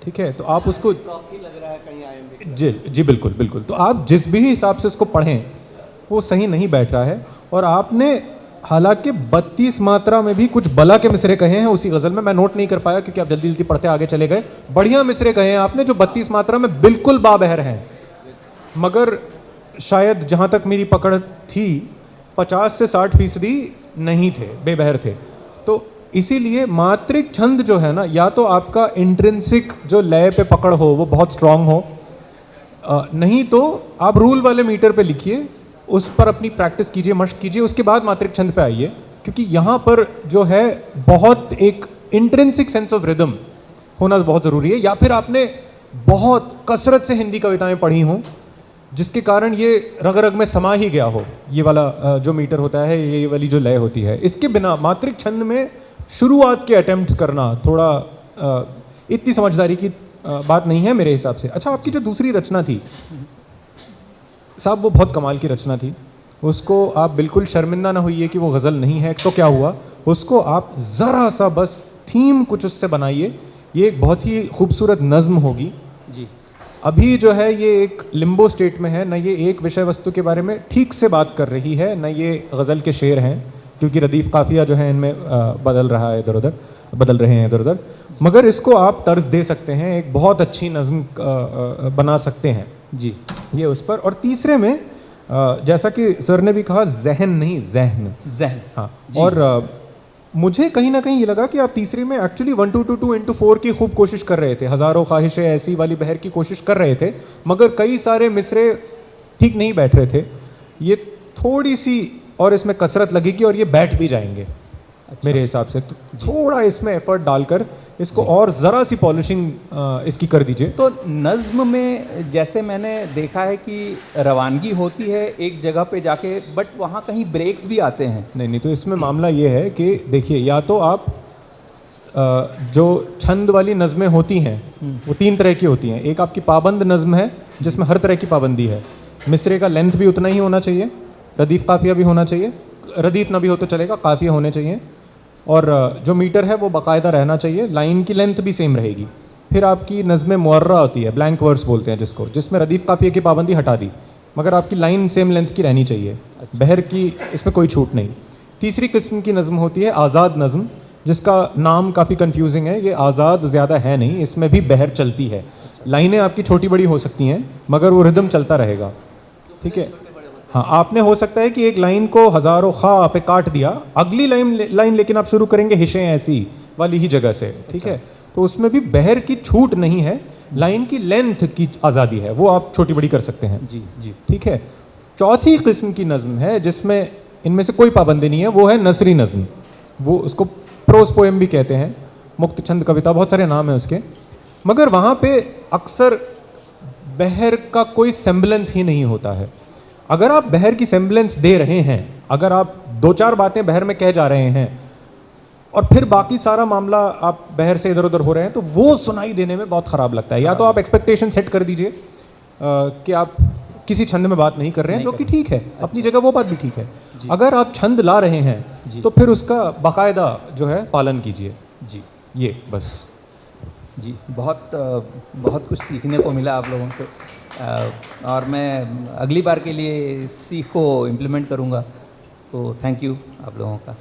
ठीक है। तो आप उसको जी बिल्कुल बिल्कुल, तो आप जिस भी हिसाब से उसको पढ़ें वो सही नहीं बैठ रहा है। और आपने हालांकि 32 मात्रा में भी कुछ बला के मिसरे कहे हैं उसी गज़ल में, मैं नोट नहीं कर पाया क्योंकि आप जल्दी जल्दी पढ़ते आगे चले गए। बढ़िया मिसरे कहे हैं आपने जो 32 मात्रा में बिल्कुल बाबहर हैं, मगर शायद जहाँ तक मेरी पकड़ थी 50 से 60% नहीं थे, बेबहर थे। तो इसीलिए मात्रिक छंद जो है ना, या तो आपका इंट्रिंसिक जो लय पे पकड़ हो वो बहुत स्ट्रांग हो, नहीं तो आप रूल वाले मीटर पे लिखिए, उस पर अपनी प्रैक्टिस कीजिए, मश्क कीजिए, उसके बाद मात्रिक छंद पे आइए, क्योंकि यहाँ पर जो है बहुत एक इंट्रिंसिक सेंस ऑफ रिदम होना बहुत ज़रूरी है। या फिर आपने बहुत कसरत से हिंदी कविताएं पढ़ी हों जिसके कारण ये रग रग में समा ही गया हो, ये वाला जो मीटर होता है, ये वाली जो लय होती है। इसके बिना मात्रिक छंद में शुरुआत के अटेम्प्ट्स करना थोड़ा इतनी समझदारी की बात नहीं है मेरे हिसाब से। अच्छा, आपकी जो दूसरी रचना थी साहब, वो बहुत कमाल की रचना थी, उसको आप बिल्कुल शर्मिंदा ना होइए कि वो गज़ल नहीं है। तो क्या हुआ, उसको आप ज़रा सा बस थीम कुछ उससे बनाइए, ये एक बहुत ही खूबसूरत नज़्म होगी जी। अभी जो है ये एक लिम्बो स्टेट में है, न ये एक विषय वस्तु के बारे में ठीक से बात कर रही है, न ये गज़ल के शेर हैं, क्योंकि रदीफ़ काफ़िया जो है इनमें बदल रहा है इधर उधर, बदल रहे हैं इधर उधर, मगर इसको आप तर्ज दे सकते हैं, एक बहुत अच्छी नज़्म बना सकते हैं जी, ये उस पर। और तीसरे में जैसा कि सर ने भी कहा, जहन नहीं जहन, हाँ। और मुझे कहीं ना कहीं ये लगा कि आप तीसरे में एक्चुअली 1 2 2 into 4 की खूब कोशिश कर रहे थे, हज़ारों ख्वाहिशें ऐसी वाली बहर की कोशिश कर रहे थे, मगर कई सारे मिसरे ठीक नहीं बैठ रहे थे, ये थोड़ी सी और इसमें कसरत लगेगी और ये बैठ भी जाएंगे मेरे हिसाब से। तो थोड़ा इसमें एफर्ट डालकर इसको और ज़रा सी पॉलिशिंग इसकी कर दीजिए। तो नज़्म में जैसे मैंने देखा है कि रवानगी होती है एक जगह पे जाके, बट वहाँ कहीं ब्रेक्स भी आते हैं। नहीं, तो इसमें मामला ये है कि देखिए, या तो आप जो छंद वाली नज़में होती हैं वो 3 तरह की होती हैं। एक आपकी पाबंद नज़्म है जिसमें हर तरह की पाबंदी है, मिसरे का लेंथ भी उतना ही होना चाहिए, रदीफ़ काफ़िया भी होना चाहिए, रदीफ़ ना भी हो तो चलेगा, काफ़िया होने चाहिए, और जो मीटर है वो बाकायदा रहना चाहिए, लाइन की लेंथ भी सेम रहेगी। फिर आपकी नज़्म मुअर्रा होती है, ब्लैंक वर्स बोलते हैं जिसको, जिसमें रदीफ़ काफ़िया की पाबंदी हटा दी, मगर आपकी लाइन सेम लेंथ की रहनी चाहिए, बहर की इसमें कोई छूट नहीं। तीसरी किस्म की नज़्म होती है आज़ाद नज़्म, जिसका नाम काफ़ी कंफ्यूजिंग है। ये आज़ाद ज़्यादा है नहीं, इसमें भी बहर चलती है, लाइनें आपकी छोटी बड़ी हो सकती हैं मगर वो रिदम चलता रहेगा, ठीक है। हाँ, आपने हो सकता है कि एक लाइन को हज़ारों खा पे काट दिया, अगली लाइन लेकिन आप शुरू करेंगे हिशें ऐसी वाली ही जगह से, ठीक है। तो उसमें भी बहर की छूट नहीं है, लाइन की लेंथ की आज़ादी है, वो आप छोटी बड़ी कर सकते हैं। जी जी। ठीक है। चौथी किस्म की नज़्म है जिसमें इनमें से कोई पाबंदी नहीं है, वो है नसरी नज़्म। वो उसको प्रोस पोएम भी कहते हैं, मुक्त छंद कविता, बहुत सारे नाम हैं उसके, मगर वहाँ पे अक्सर बहर का कोई सेम्बलेंस ही नहीं होता है। अगर आप बहर की सेम्बलेंस दे रहे हैं, अगर आप 2-4 बातें बहर में कह जा रहे हैं और फिर बाकी सारा मामला आप बहर से इधर उधर हो रहे हैं, तो वो सुनाई देने में बहुत ख़राब लगता है। या तो आप एक्सपेक्टेशन सेट कर दीजिए कि आप किसी छंद में बात नहीं कर रहे हैं, जो कि ठीक है, अपनी जगह वो बात भी ठीक है। अगर आप छंद ला रहे हैं तो फिर उसका बाकायदा जो है पालन कीजिए। जी ये बस। जी, बहुत कुछ सीखने को मिला आप लोगों से, और मैं अगली बार के लिए इस सीख को इम्प्लीमेंट करूँगा। तो थैंक यू आप लोगों का।